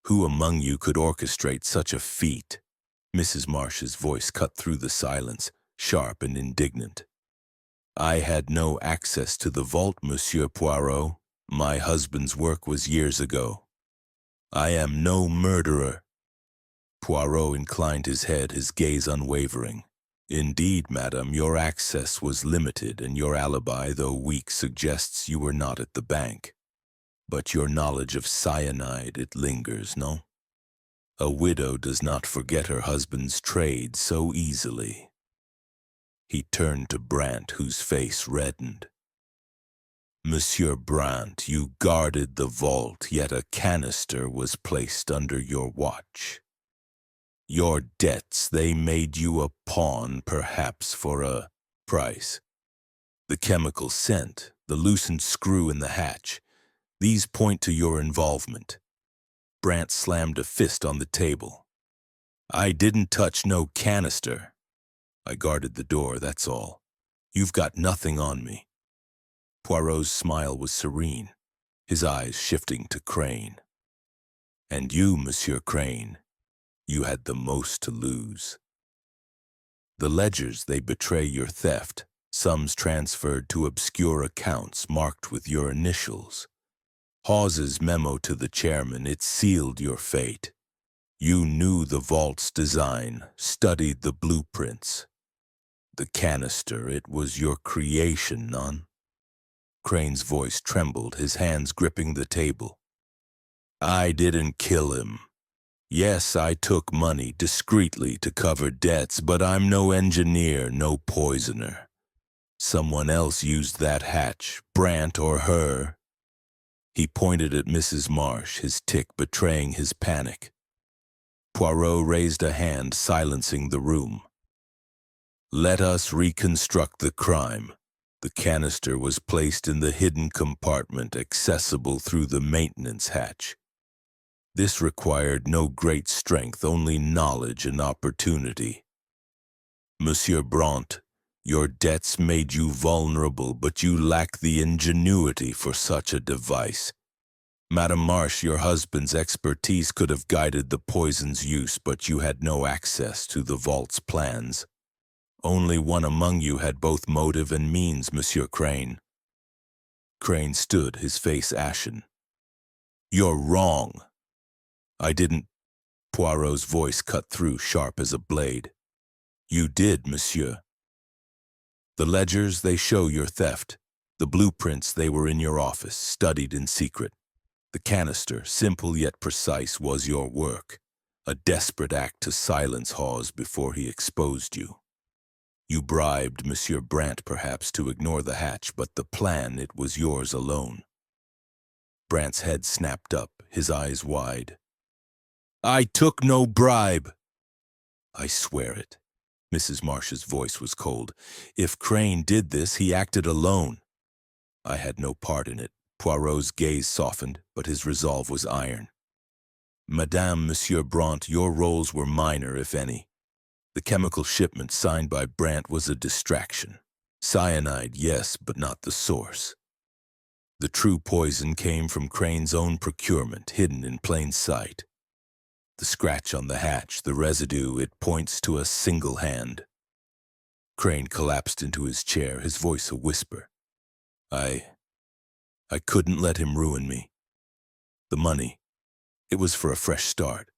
Who among you could orchestrate such a feat?" Mrs. Marsh's voice cut through the silence, sharp and indignant. "I had no access to the vault, Monsieur Poirot. My husband's work was years ago. I am no murderer." Poirot inclined his head, his gaze unwavering. Indeed, madam, your access was limited and your alibi, though weak, suggests you were not at the bank. But your knowledge of cyanide, it lingers, no? A widow does not forget her husband's trade so easily. He turned to Brant, whose face reddened. Monsieur Brant, you guarded the vault, yet a canister was placed under your watch. Your debts, they made you a pawn, perhaps for a price. The chemical scent, the loosened screw in the hatch, these point to your involvement. Brant slammed a fist on the table. I didn't touch no canister. I guarded the door, that's all. You've got nothing on me. Poirot's smile was serene, his eyes shifting to Crane. And you, Monsieur Crane, you had the most to lose. The ledgers, they betray your theft, sums transferred to obscure accounts marked with your initials. Hawes's memo to the chairman, it sealed your fate. You knew the vault's design, studied the blueprints. The canister, it was your creation, none? Crane's voice trembled, his hands gripping the table. I didn't kill him. Yes, I took money discreetly to cover debts, but I'm no engineer, no poisoner. Someone else used that hatch, Brant or her. He pointed at Mrs. Marsh, his tic betraying his panic. Poirot raised a hand, silencing the room. Let us reconstruct the crime. The canister was placed in the hidden compartment accessible through the maintenance hatch. This required no great strength, only knowledge and opportunity. Monsieur Brant, your debts made you vulnerable, but you lack the ingenuity for such a device. Madame Marsh, your husband's expertise could have guided the poison's use, but you had no access to the vault's plans. Only one among you had both motive and means, Monsieur Crane. Crane stood, his face ashen. You're wrong. I didn't. Poirot's voice cut through, sharp as a blade. You did, monsieur. The ledgers, they show your theft. The blueprints, they were in your office, studied in secret. The canister, simple yet precise, was your work. A desperate act to silence Hawes before he exposed you. You bribed Monsieur Brant, perhaps, to ignore the hatch, but the plan, it was yours alone. Brant's head snapped up, his eyes wide. I took no bribe. I swear it. Mrs. Marsh's voice was cold. If Crane did this, he acted alone. I had no part in it. Poirot's gaze softened, but his resolve was iron. Madame, Monsieur Brant, your roles were minor, if any. The chemical shipment signed by Brant was a distraction. Cyanide, yes, but not the source. The true poison came from Crane's own procurement, hidden in plain sight. The scratch on the hatch, the residue, it points to a single hand. Crane collapsed into his chair, his voice a whisper. I couldn't let him ruin me. The money, it was for a fresh start.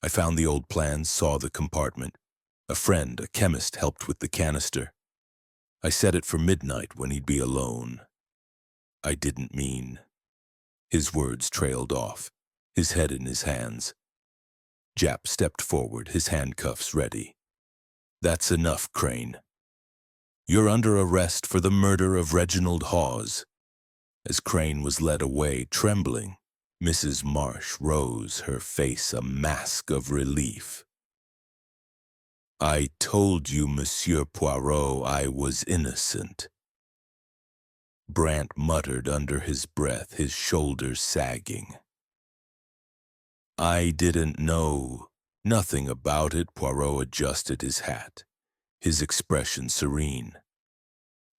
I found the old plans, saw the compartment. A friend, a chemist, helped with the canister. I set it for midnight when he'd be alone. I didn't mean. His words trailed off, his head in his hands. Japp stepped forward, his handcuffs ready. That's enough, Crane. You're under arrest for the murder of Reginald Hawes. As Crane was led away, trembling, Mrs. Marsh rose, her face a mask of relief. I told you, Monsieur Poirot, I was innocent. Brant muttered under his breath, his shoulders sagging. I didn't know nothing about it. Poirot adjusted his hat, his expression serene.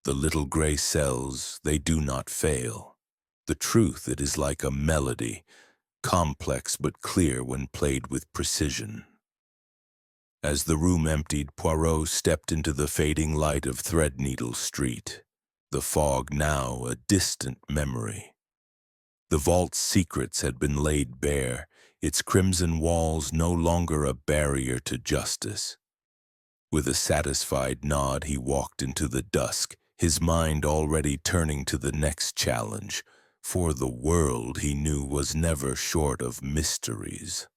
The little gray cells, they do not fail. The truth, it is like a melody, complex but clear when played with precision. As the room emptied, Poirot stepped into the fading light of Threadneedle Street, the fog now a distant memory. The vault's secrets had been laid bare, its crimson walls no longer a barrier to justice. With a satisfied nod, he walked into the dusk, his mind already turning to the next challenge, for the world he knew was never short of mysteries.